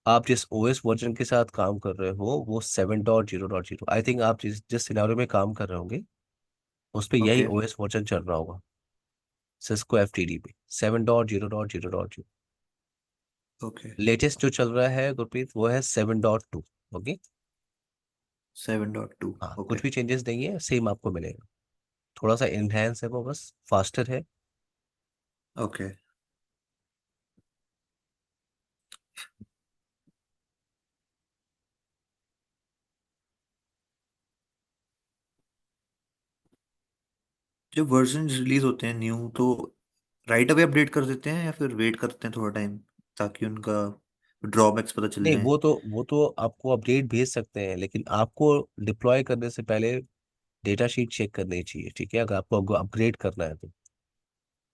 आप जिस ओएस वर्जन के साथ काम कर रहे हो वो 7.0.0, आई थिंक आप जिस जिस सिनेरियो में काम कर रहे होंगे उस पे यही ओके। ओएस वर्जन चल रहा होगा, सिस्को एफटीडी पे 7.0.0.0। ओके। लेटेस्ट जो चल रहा है गुरप्रीत वो है 7.2। ओके, 7.2। हाँ, ओके। कुछ भी चेंजेस नहीं है, सेम आपको मिलेगा, थोड़ा सा इनहेंस है वो, बस फास्टर है। ओके। जब वर्जन रिलीज होते हैं न्यू, तो राइट अवे अपडेट कर देते हैं या फिर वेट करते हैं थोड़ा टाइम, ताकि उनका ड्रॉबैक्स पता चल नहीं, जाए? वो तो आपको अपडेट भेज सकते हैं, लेकिन आपको डिप्लॉय करने से पहले डेटा शीट चेक करनी चाहिए, ठीक है। अगर आपको अपग्रेड करना है तो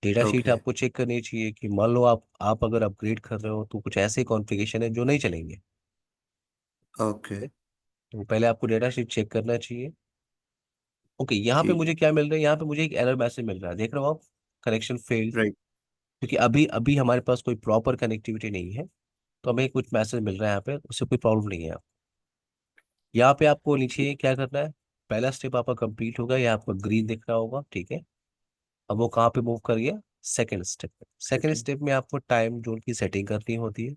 डेटा शीट ओके। आपको चेक करनी चाहिए, कि मान लो आप अगर अपग्रेड कर रहे हो तो कुछ ऐसे कॉन्फ़िगरेशन है जो नहीं चलेंगे, ओके। तो पहले आपको डेटा शीट चेक करना चाहिए। ओके, यहाँ पे ठीक मुझे है। क्या मिल रहा है, यहाँ पे मुझे एक एरर मैसेज मिल रहा है, देख रहे हो आप, कनेक्शन फेल्ड, राइट। क्योंकि अभी अभी हमारे पास कोई प्रॉपर कनेक्टिविटी नहीं है, तो हमें कुछ मैसेज मिल रहा है यहाँ पे, उससे कोई प्रॉब्लम नहीं है। यहाँ पे आपको नीचे क्या करना है, पहला स्टेप आपका कंप्लीट होगा, यहाँ आपको ग्रीन दिख रहा होगा, ठीक है। अब वो कहाँ पे मूव कर गया, second step. Second second. Step में आपको टाइम जोन की सेटिंग करनी होती है।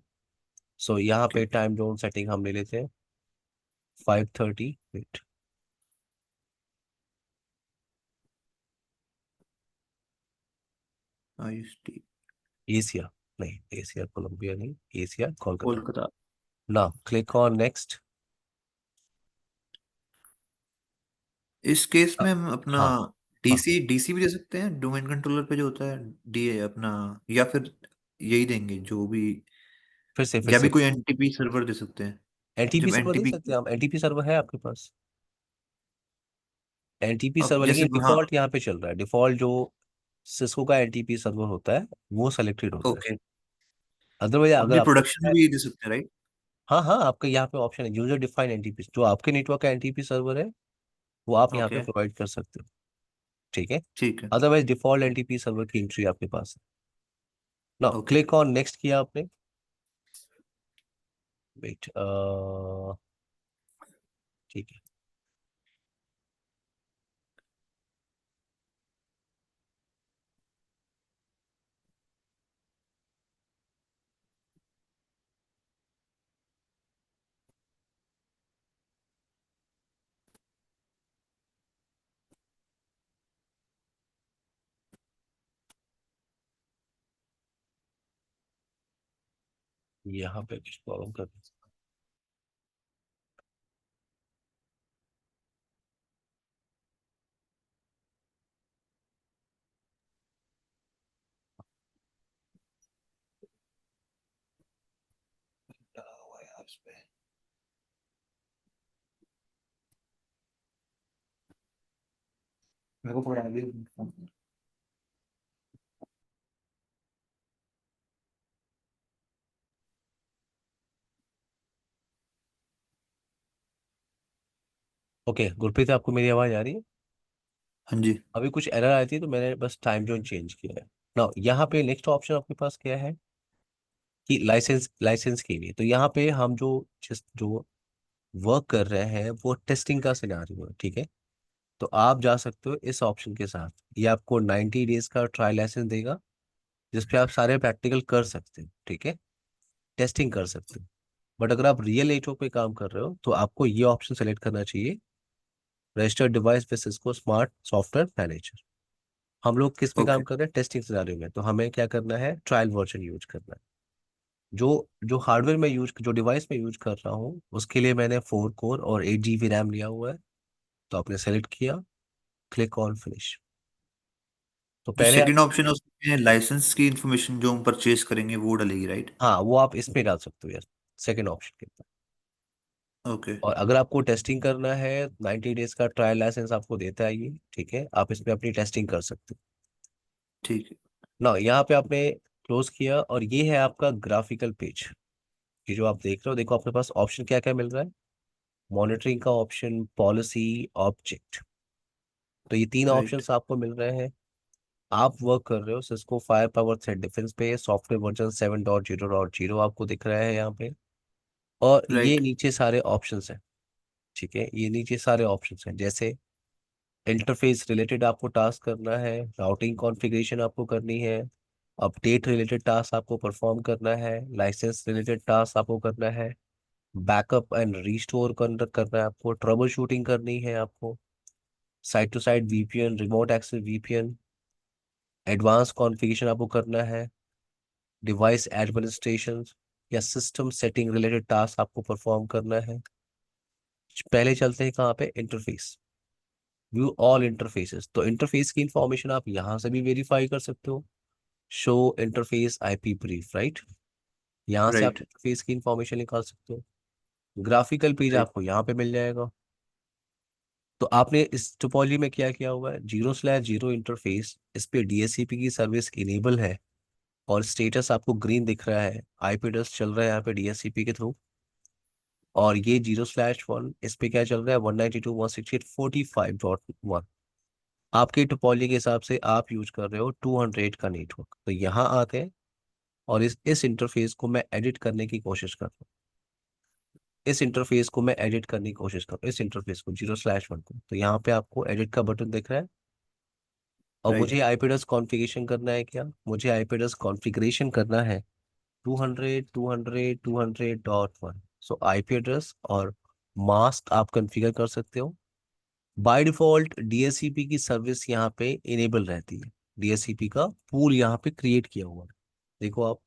सो यहाँ ओके। पे टाइम जोन सेटिंग हम ले लेते हैं 5:30, वेट, आईएसटी। एशिया, नहीं एशिया कोलंबिया नहीं, एशिया कोलकाता। कोलकाता। ना क्लिक ऑन नेक्स्ट। इस केस में हम अपना हाँ, हाँ, डीसी डीसी भी दे सकते हैं, डोमेन कंट्रोलर पे जो होता है, डी अपना, या फिर यही देंगे जो भी, फिर या भी से कोई एनटीपी सर्वर दे सकते हैं? एनटीपी जब सर्वर दे एनटीपी, सकते हैं हम, एनटीपी सर्वर है आपके पास, एनटीपी अब सर्वर, जैसे लेकिन हाँ। डिफॉल्ट यहाँ पे चल रहा है, डिफॉल्ट जो सिस्को का एनटीपी सर्वर होता है वो सेलेक्टेड होता है। ओके। अदरवाइज अगर अपने आपको प्रोडक्शन लगता में है, भी दे सकते हैं, राइट? हाँ हाँ, आपका यहाँ पे ऑप्शन है यूजर डिफाइन एनटीपी, जो आपके नेटवर्क का एनटीपी सर्वर है वो आप यहाँ पे ओके। प्रोवाइड कर सकते हो, ठीक है। ठीक है। अदरवाइज डिफॉल्ट एनटीपी सर्वर की एंट्री आपके पास है। Now okay. Click on next किया आपने, वेट, ठीक है। यहाँ पे कुछ प्रॉब्लम कर। डला हुआ है यार इस पे। मेरे को पकड़ा भी। ओके गुरप्रीत, आपको मेरी आवाज़ आ रही है? हाँ जी। अभी कुछ एरर आई थी तो मैंने बस टाइम जोन चेंज किया है ना। यहाँ पे नेक्स्ट ऑप्शन आपके पास क्या है कि लाइसेंस लाइसेंस के लिए। तो यहाँ पे हम जो वर्क कर रहे हैं वो टेस्टिंग का सिनेरियो है, ठीक है। तो आप जा सकते हो इस ऑप्शन के साथ। ये आपको 90 डेज का ट्रायल लाइसेंस देगा, जिसपे आप सारे प्रैक्टिकल कर सकते हो, ठीक है, टेस्टिंग कर सकते हो। बट अगर आप रियल एचओ पे काम कर रहे हो तो आपको ये ऑप्शन सेलेक्ट करना चाहिए, registered device with Cisco smart software manager. हम लोग किस पे काम ओके। कर रहे हैं? टेस्टिंग सिनेरियो में। तो हमें क्या करना है? ट्रायल वर्जन यूज करना है। जो जो हार्डवेयर में यूज जो डिवाइस में यूज कर रहा हूँ उसके लिए मैंने 4 कोर और 8 GB रैम लिया हुआ है। तो आपने सेलेक्ट किया, क्लिक ऑन फिनिश। तो जो पहले सेकंड ऑप्शन है उसमें लाइसेंस की इंफॉर्मेशन जो हम परचेज करेंगे वो डलेगी, राइट? हाँ, वो आप इसमें डाल सकते हो यार, सेकेंड ऑप्शन के ऊपर। ओके। और अगर आपको टेस्टिंग करना है, 90 डेज का ट्रायल लाइसेंस आपको देता है ये, ठीक है, आप इसमें अपनी टेस्टिंग कर सकते हो ठीक है। ना। यहाँ पे आपने क्लोज किया और ये है आपका ग्राफिकल पेज। ये जो आप देख रहे हो, देखो आपके पास ऑप्शन क्या क्या मिल रहा है। मॉनिटरिंग का ऑप्शन, पॉलिसी, ऑब्जेक्ट। तो ये तीन राइट। ऑप्शंस आपको मिल रहे हैं। आप वर्क कर रहे हो Cisco fire power threat defence पे, सॉफ्टवेयर वर्जन 7.0.0 आपको दिख रहा है यहाँ पे। और ये राइट। नीचे सारे ऑप्शंस हैं, ठीक है, ये नीचे सारे ऑप्शंस हैं। जैसे इंटरफेस रिलेटेड आपको टास्क करना है, राउटिंग कॉन्फ़िगरेशन आपको करनी है, अपडेट रिलेटेड टास्क आपको परफॉर्म करना है, लाइसेंस रिलेटेड टास्क आपको करना है, बैकअप एंड रीस्टोर करना है आपको, ट्रबल शूटिंग करनी है आपको, site to site VPN, remote access VPN, advance configuration आपको करना है, डिवाइस एडमिनिस्ट्रेशन या सिस्टम सेटिंग रिलेटेड टास्क आपको परफॉर्म करना है। पहले चलते हैं कहाँ पे? इंटरफेस। View all interfaces. तो इंटरफेस की इंफॉर्मेशन आप यहाँ से भी वेरीफाई कर सकते हो। Show interface IP brief, right. यहाँ से आप राइट। इंटरफेस की इंफॉर्मेशन निकाल सकते हो। Graphical page right. आपको यहाँ पे मिल जाएगा। तो आपने इस टोपोलॉजी में क्या किया हुआ है? 0/0 इंटरफेस, इस पे डीएससीपी की सर्विस इनेबल है और स्टेटस आपको ग्रीन दिख रहा है, आईपी एड्रेस चल रहा है यहाँ पे डीएससीपी के थ्रू। और ये 0/1 इस पे क्या चल रहा है? 192.168.45.1। आपके टोपोलॉजी के हिसाब से आप यूज कर रहे हो 200 का नेटवर्क। तो यहाँ आते हैं और इस इंटरफेस को मैं एडिट करने की कोशिश कर रहा हूँ। इस इंटरफेस को मैं एडिट करने की कोशिश कर रहा हूँ, इस इंटरफेस को 0/1 को। तो यहाँ पे आपको एडिट का बटन दिख रहा है। और मुझे राइट। आईपी एड्रेस कॉन्फ़िगरेशन करना है क्या? मुझे आईपी एड्रेस कॉन्फ़िगरेशन करना है 200.200.200.1। सो आईपी एड्रेस और मास्क आप कॉन्फ़िगर कर सकते हो। बाय डिफॉल्ट डीएससीपी की सर्विस यहाँ पे इनेबल रहती है। डीएससीपी का पूल यहाँ पे क्रिएट किया हुआ है। देखो आप,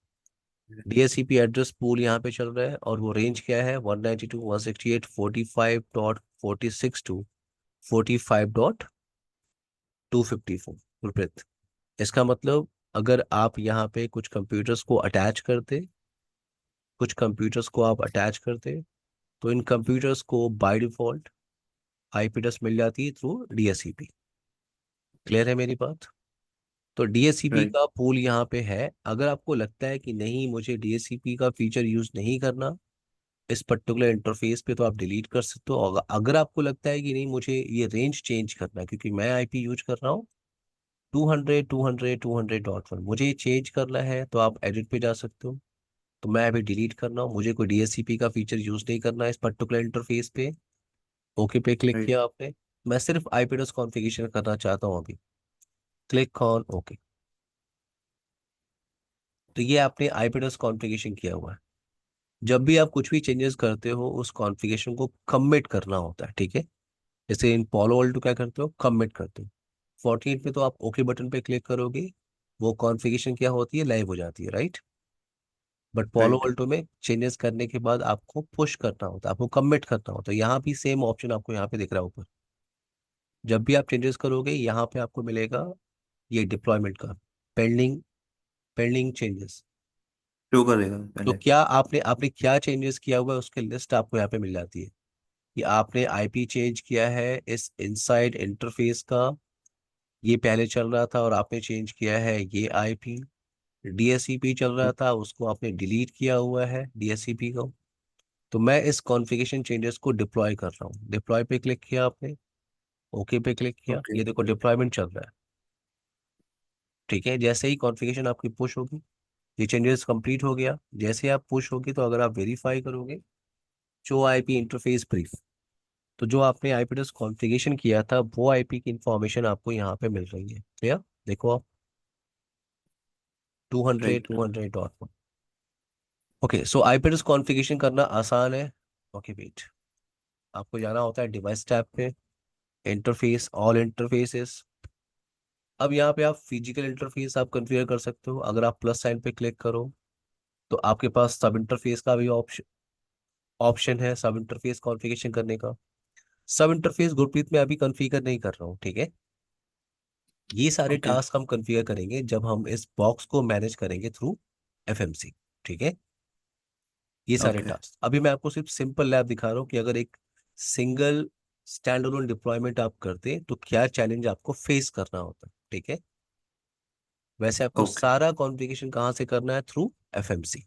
डीएससीपी एड्रेस पूल यहाँ पे चल रहा है और वो रेंज क्या है? 192.168.45.46 टू 45.254 रुपये। इसका मतलब अगर आप यहाँ पे कुछ कंप्यूटर्स को अटैच करते, तो इन कंप्यूटर्स को बाय डिफॉल्ट आईपी एड्रेस मिल जाती है थ्रू डीएससीपी। क्लियर है मेरी बात? तो डीएससीपी राइट। का पूल यहाँ पे है। अगर आपको लगता है कि नहीं मुझे डीएससीपी का फीचर यूज नहीं करना इस पर्टिकुलर इंटरफेस पे, तो आप डिलीट कर सकते हो। अगर आपको लगता है कि नहीं मुझे ये रेंज चेंज करना है, क्योंकि मैं आईपी यूज कर रहा हूँ 200.200.200.1, मुझे ये चेंज करना है, तो आप एडिट पे जा सकते हो। तो मैं अभी डिलीट करना हूँ, मुझे कोई डीएससीपी का फीचर यूज नहीं करना है इस पर्टिकुलर इंटरफेस पे। ओके पे क्लिक राइट। किया आपने। मैं सिर्फ आईपी एड्रेस कॉन्फ़िगरेशन करना चाहता हूँ अभी। Click on okay. तो ये आपने आईपी एड्रेस कॉन्फ़िगरेशन किया हुआ है। जब भी आप कुछ भी चेंजेस करते हो उस कॉन्फ़िगरेशन को कमिट करना होता है, ठीक है। जैसे इन पॉलो ऑल्टो क्या करते हो? कमिट करते हो। 48 में तो आप ओके बटन पे क्लिक करोगे, वो कॉन्फ़िगरेशन क्या होती है? लाइव हो जाती है, right. But polo right. Alto में चेंजेस करने के बाद आपको पुश करना होता है, आपको कमिट करना होता है। यहाँ भी सेम ऑप्शन आपको यहाँ पे दिख रहा है ऊपर। जब भी आप चेंजेस करोगे यहाँ पे आपको मिलेगा ये डिप्लॉयमेंट का पेंडिंग, पेंडिंग चेंजेस। शो करेगा तो पहले। क्या आपने आपने क्या चेंजेस किया हुआ है उसकी लिस्ट आपको यहाँ पे मिल जाती है कि आपने आईपी चेंज किया है इस इनसाइड इंटरफेस का, ये पहले चल रहा था और आपने चेंज किया है ये आईपी। डीएससीपी चल रहा था, उसको आपने डिलीट किया हुआ है डीएससीपी को। तो मैं इस कॉन्फ़िगरेशन चेंजेस को डिप्लॉय कर रहा हूँ। डिप्लॉय पे क्लिक किया आपने, ओके पे क्लिक किया, ओके। ये देखो डिप्लॉयमेंट चल रहा है। ठीक है, जैसे ही कॉन्फ़िगरेशन आपकी पुश होगी, ये चेंजेस कंप्लीट हो गया, जैसे आप पुश होगी तो अगर आप वेरीफाई करोगे शो आईपी इंटरफेस ब्रीफ, तो जो आपने आईपी एड्रेस कॉन्फ़िगरेशन किया था वो आईपी की इंफॉर्मेशन आपको यहाँ पे मिल रही है। क्लियर? देखो आप 200 राइट। 200.1। ओके, सो आईपी एड्रेस कॉन्फ़िगरेशन करना आसान है। ओके वेट, आपको जाना होता है डिवाइस टैब पे, इंटरफेस, ऑल इंटरफेसेस। अब यहाँ पे आप फिजिकल इंटरफेस आप कॉन्फ़िगर कर सकते हो। अगर आप प्लस साइन पे क्लिक करो तो आपके पास सब इंटरफेस का भी ऑप्शन ऑप्शन है, सब इंटरफेस कॉन्फ़िगरेशन करने का। सब इंटरफेस गुरप्रीत में अभी कॉन्फ़िगर नहीं कर रहा हूँ, ठीक है। ये सारे ओके। टास्क हम कॉन्फ़िगर करेंगे जब हम इस बॉक्स को मैनेज करेंगे थ्रू एफएमसी। ठीक है, ये सारे ओके। टास्क अभी मैं आपको सिर्फ सिंपल लैब दिखा रहा हूँ कि अगर एक सिंगल स्टैंड अलोन डिप्लॉयमेंट आप करते तो क्या चैलेंज आपको फेस करना होता। ठीक है, वैसे आपको ओके। सारा कॉन्फ़िगरेशन कहाँ से करना है, थ्रू एफएमसी।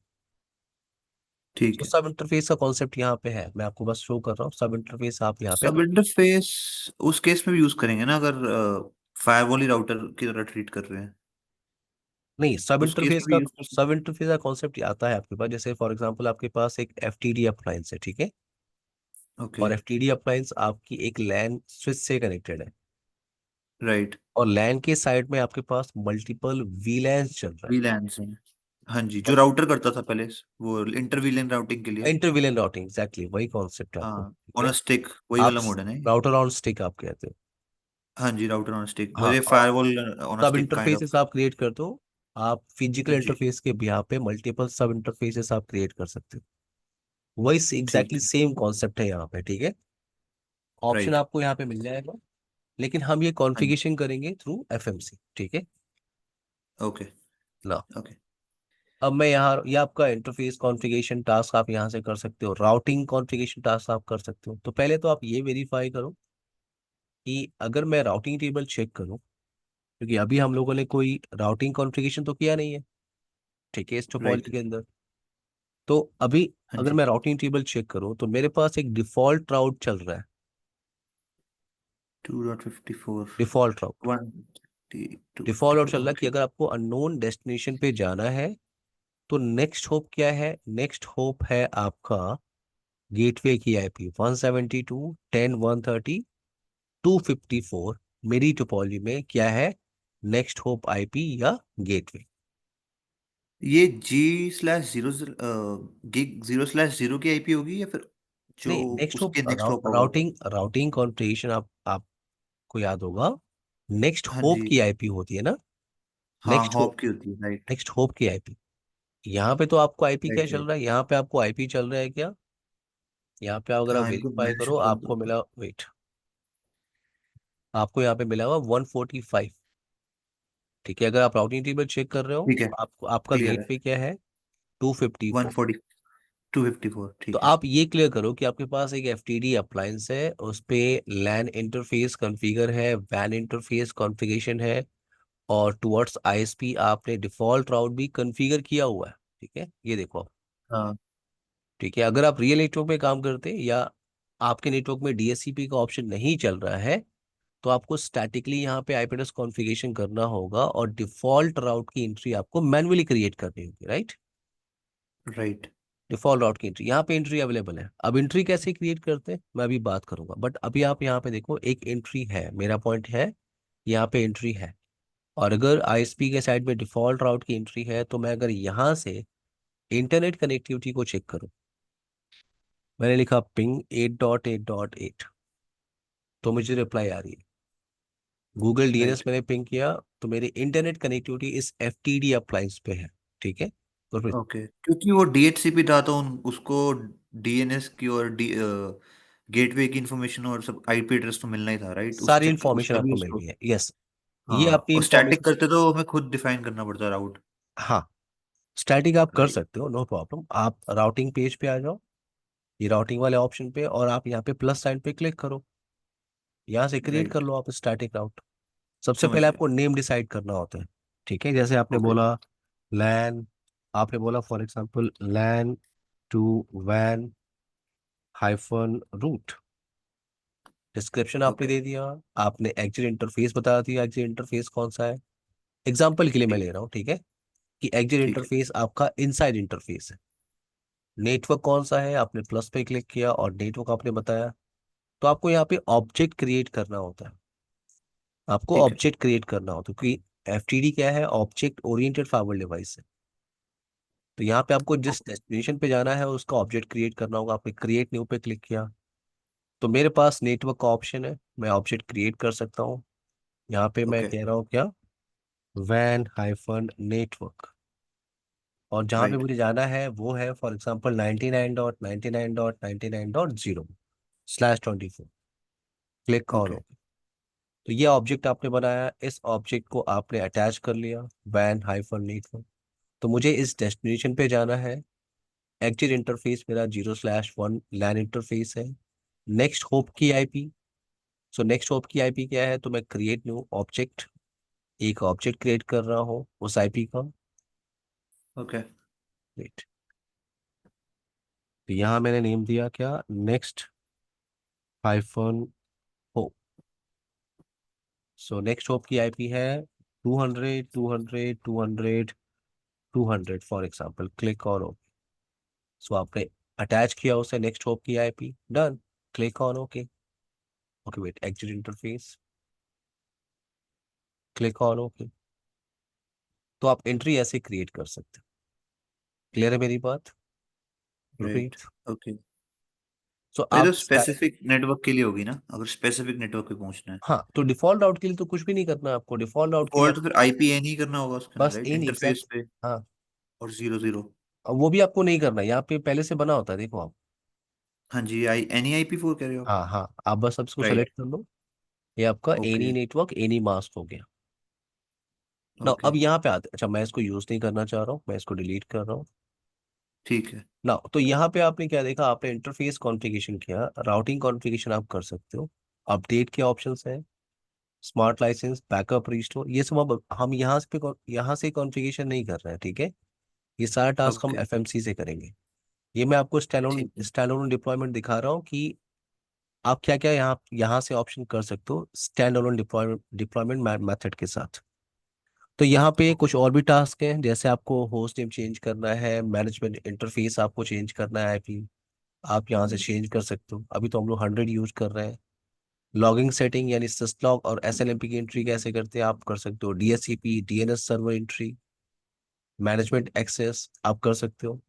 ठीक तो है। सब इंटरफेस का कॉन्सेप्ट यहाँ पे है, मैं आपको बस शो कर रहा हूँ। सब इंटरफेस आप यहाँ पे सब इंटरफेस उस केस में भी यूज करेंगे ना, अगर फायरवॉल ही राउटर की तरह ट्रीट कर रहे हैं, नहीं, सब उस केस इंटरफेस में भी का यूज कर सब सकते इंटरफेस का कॉन्सेप्ट आता है आपके पास। जैसे फॉर एग्जांपल आपके पास एक एफटीडी अप्लायंस है, ठीक है, हैं। ओके। और एफटीडी अप्लायंस आपकी एक लैन स्विच से कनेक्टेड है, राइट। और लैन के साइड में आपके पास मल्टीपल वीलैन्स चल रहा वीलैंस हैं। हाँ जी, है। जो राउटर करता था पहले, वो इंटर वीलैन राउटिंग के लिए। इंटर वीलैन राउटिंग, एग्जैक्टली वही कॉन्सेप्ट है आपको, हाँ, ठीक ऑन अ है। स्टिक वही आप वाला मोड है ना ये? राउटर ऑन स्टिक आप कहते हो। हाँ जी, राउटर ऑन स्टिक, हाँ, ये और फायरवॉल ऑन अ सब स्टिक काइंड ऑफ। इंटरफेसेस आप क्रिएट करते हो। आप फिजिकल हाँ जी। इंटरफेस के बिहाफ पे मल्टीपल सब इंटरफेसेस आप क्रिएट कर सकते हो। वही ठीक एग्जैक्टली है। सेम कॉन्सेप्ट है यहाँ पे, ठीक है। Option right. आपको यहाँ पे मिल जाएगा, लेकिन हम ये हाँ जी। कॉन्फ़िगरेशन करेंगे थ्रू एफएमसी, ठीक है ओके। ना। ओके। अब मैं यहाँ, ये आपका इंटरफेस कॉन्फ़िगरेशन टास्क आप यहाँ से कर सकते हो, राउटिंग कॉन्फ़िगरेशन टास्क आप कर सकते हो। तो पहले तो आप ये वेरीफाई करो कि अगर मैं राउटिंग टेबल चेक करूँ, क्योंकि अभी हम लोगों ने कोई राउटिंग कॉन्फ़िगरेशन तो किया नहीं है, ठीक है, इस टोपोलॉजी राइट। के अंदर। तो अभी हाँ अगर जी। मैं राउटिंग टेबल चेक करूँ तो मेरे पास एक डिफॉल्ट राउट चल रहा है। 2.54। डिफॉल्ट राउट, डिफॉल्ट राउट 1 चल रहा है कि ओके। अगर आपको अननोन डेस्टिनेशन पे जाना है तो नेक्स्ट होप क्या है, नेक्स्ट होप है आपका गेटवे की आईपी 172.10.130.254। मेरी टोपोलॉजी में क्या है, नेक्स्ट होप आईपी या गेटवे। ये G/0 गिग 0/0 की आईपी होगी, या फिर जो नहीं, नेक्स्ट होप उसके नेक्स्ट हॉप होगा? राउटिंग राउटिंग कॉन्फ़िगरेशन आपको याद होगा, नेक्स्ट हाँ होप जी। की आईपी होती है ना। हाँ, नेक्स्ट होप, हॉप की होती है, राइट। नेक्स्ट होप की आईपी। यहाँ पे तो आपको आईपी क्या राइट। चल राइट। रहा है, यहाँ पे आपको आईपी चल रहा है क्या, यहाँ पे अगर आप हाँ, इनको वेरीफाई मैच करो कर आपको दो। मिला, वेट, आपको यहाँ पे मिला हुआ 145। ठीक है, अगर आप राउटिंग टेबल चेक कर रहे हो ठीक है। तो आपको आपका ठीक गेट है। पे क्या है, 254। 254, तो ठीक है। आप ये क्लियर करो कि आपके पास एक एफटीडी अप्लायंस है, उस पे लैन इंटरफेस कॉन्फ़िगर है, वैन इंटरफेस कॉन्फ़िगरेशन है, और टुवर्ड्स आईएसपी आपने डिफॉल्ट राउट भी कॉन्फ़िगर किया हुआ है। ठीक है, ये देखो आप। हाँ। ठीक है, अगर आप रियल नेटवर्क में काम करते हैं या आपके नेटवर्क में डीएससीपी का ऑप्शन नहीं चल रहा है तो आपको स्टैटिकली यहाँ पे आईपी एड्रेस कॉन्फ़िगरेशन करना होगा और डिफॉल्ट राउट की एंट्री आपको मैन्युअली क्रिएट करनी होगी, राइट। राइट। डिफॉल्ट राउट की एंट्री यहाँ पे एंट्री अवेलेबल है। अब एंट्री कैसे क्रिएट करते हैं मैं अभी बात करूंगा, बट अभी आप यहाँ पे देखो एक एंट्री है, मेरा पॉइंट है यहाँ पे एंट्री है। और अगर आईएसपी के साइड में डिफॉल्ट राउट की एंट्री है तो मैं अगर यहाँ से इंटरनेट कनेक्टिविटी को चेक करूँ, मैंने लिखा पिंग 8.8.8, तो मुझे रिप्लाई आ रही है। Google DNS right. मैंने पिंग किया तो मेरी इंटरनेट कनेक्टिविटी इस एफटीडी अप्लायंस पे है, ठीक है। गुरप्रीत। ओके, क्योंकि वो डीएचसीपी था तो उसको डीएनएस की और गेटवे की इंफॉर्मेशन और सब आईपी एड्रेस तो मिलना ही था, राइट? उस सारी चक्कर इंफॉर्मेशन उसका भी आपको मिल उसको। रही है, यस। ये हाँ, आपकी और स्टैटिक इंफॉर्मेशन। करते तो हमें खुद डिफाइन करना पड़ता राउट। हाँ, स्टैटिक आप कर राइट। सकते हो, नो प्रॉब्लम। आप राउटिंग पेज पे आ जाओ, ये राउटिंग वाले ऑप्शन पे, और आप यहाँ पे प्लस साइन पे क्लिक करो। यहाँ से क्रिएट कर राइट, लो आप स्टैटिक राउट। सबसे समझ पहले गया। आपको नेम डिसाइड करना होता है, ठीक है। जैसे आपने ओके। बोला लैन, आपने बोला फॉर एग्जांपल लैन टू वैन हाइफन रूट। डिस्क्रिप्शन आपने ओके। दे दिया, आपने एग्जिट इंटरफेस बता दिया, एग्जिट इंटरफेस कौन सा है। एग्जाम्पल के लिए मैं ठीक। ले रहा हूँ, ठीक है, कि एग्जिट ठीक है। इंटरफेस आपका इनसाइड इंटरफेस है। नेटवर्क कौन सा है, आपने प्लस पे क्लिक किया और नेटवर्क आपने बताया। तो आपको यहाँ पे ऑब्जेक्ट क्रिएट करना होता है, आपको ठीक है। ऑब्जेक्ट क्रिएट करना होता है, क्योंकि एफटीडी क्या है, ऑब्जेक्ट ओरिएंटेड फाइबर डिवाइस है। तो यहाँ पे आपको जिस ओके। डेस्टिनेशन पे जाना है उसका ऑब्जेक्ट क्रिएट करना होगा। आपने क्रिएट न्यू पे क्लिक किया, तो मेरे पास नेटवर्क का ऑप्शन है, मैं ऑब्जेक्ट क्रिएट कर सकता हूँ। यहाँ पे मैं ओके। कह रहा हूँ क्या, वैन हाइफन नेटवर्क। और जहाँ पे राइट। मुझे जाना है वो है for example 99.99.99.0/24। Click on. Okay. तो ये ऑब्जेक्ट आपने बनाया, इस ऑब्जेक्ट को आपने अटैच कर लिया, वैन हाइफन नेटवर्क। तो मुझे इस डेस्टिनेशन पे जाना है। एग्जिट इंटरफेस मेरा 0/1 लैन इंटरफेस है। नेक्स्ट होप की आईपी, सो नेक्स्ट होप की आईपी क्या है, तो मैं क्रिएट न्यू ऑब्जेक्ट, एक ऑब्जेक्ट क्रिएट कर रहा हूँ उस आईपी का। ओके। वेट, तो यहाँ मैंने नेम दिया क्या, next hyphen hop. So next hop की आईपी है 200 200 200 200 for example. Click on. So आपने अटैच किया उसे नेक्स्ट होप की IP, done. Click on okay. Okay wait, exit interface, click on okay. तो आप एंट्री ऐसे क्रिएट कर सकते हो। क्लियर है मेरी बात, राइट। गुरप्रीत? ओके। सो तो ये तो आप स्पेसिफिक नेटवर्क के लिए होगी ना, अगर स्पेसिफिक नेटवर्क पे पहुंचना है। हाँ, तो डिफॉल्ट राउट के लिए तो कुछ भी नहीं करना है आपको। डिफॉल्ट राउट के लिए डिफॉल्ट तो फिर आईपी एन ही करना होगा उसके अंदर, बस राइट? इन इंटरफेस एग्जैक्ट। पे। हाँ, और 00। अब वो भी आपको नहीं करना है, यहाँ पे पहले से बना होता है, देखो आप। हाँ जी, आई एनी आईपी 4 कह रहे हो आप? हाँ हाँ, आप बस अब इसको राइट। सेलेक्ट कर लो। ये आपका okay. Any network any mask हो गया ना। ओके। अब यहाँ पे आते, अच्छा मैं इसको यूज नहीं करना चाह रहा हूँ, मैं इसको डिलीट कर रहा हूँ ठीक है। ना। तो यहाँ पे आपने क्या देखा, आपने इंटरफेस कॉन्फ़िगरेशन किया, राउटिंग कॉन्फ़िगरेशन आप कर सकते हो। अपडेट के ऑप्शंस हैं, स्मार्ट लाइसेंस, बैकअप, रिस्टोर, ये सब अब हम यहाँ से कॉन्फ़िगरेशन नहीं कर रहे हैं, ठीक है। ये सारा टास्क हम ओके। एफएमसी से करेंगे। ये मैं आपको स्टैंडअलोन ठीक है। स्टैंडअलोन डिप्लॉयमेंट दिखा रहा हूँ कि आप क्या क्या यहाँ यहाँ से ऑप्शन कर सकते हो स्टैंडअलोन डिप्लॉयमेंट डिप्लॉयमेंट मेथड के साथ। तो यहाँ पे कुछ ओके। और भी टास्क हैं, जैसे आपको होस्ट नेम चेंज करना है, मैनेजमेंट इंटरफेस आपको चेंज करना है, आईपी आप यहाँ से चेंज कर सकते हो। अभी तो हम लोग 100 यूज कर रहे हैं। लॉगिंग सेटिंग यानी सिस्लॉग और एसएनएमपी की एंट्री कैसे करते हैं आप कर सकते हो। DHCP DNS server entry, management access आप कर सकते हो।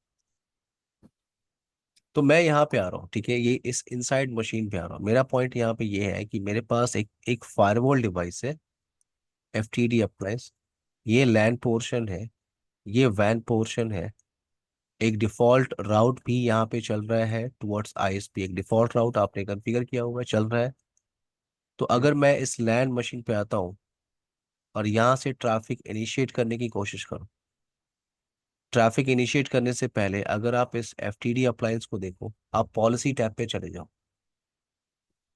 तो मैं यहाँ पे आ रहा हूँ, ठीक है, ये इस इनसाइड मशीन पे आ रहा हूँ। मेरा पॉइंट यहाँ पे ये है कि मेरे पास एक एक फायरवॉल डिवाइस है, एफटीडी अप्लायंस। ये लैन पोर्शन है, ये वैन पोर्शन है। एक डिफॉल्ट राउट भी यहाँ पे चल रहा है टुवर्ड्स आईएसपी, एक डिफॉल्ट राउट आपने कॉन्फ़िगर किया हुआ है, चल रहा है। तो ओके। अगर मैं इस लैंड मशीन पे आता हूँ और यहाँ से ट्रैफिक इनिशिएट करने की कोशिश करूँ, ट्रैफिक इनिशिएट करने से पहले अगर आप इस एफटीडी अप्लायंस को देखो, आप पॉलिसी टैब पे चले जाओ,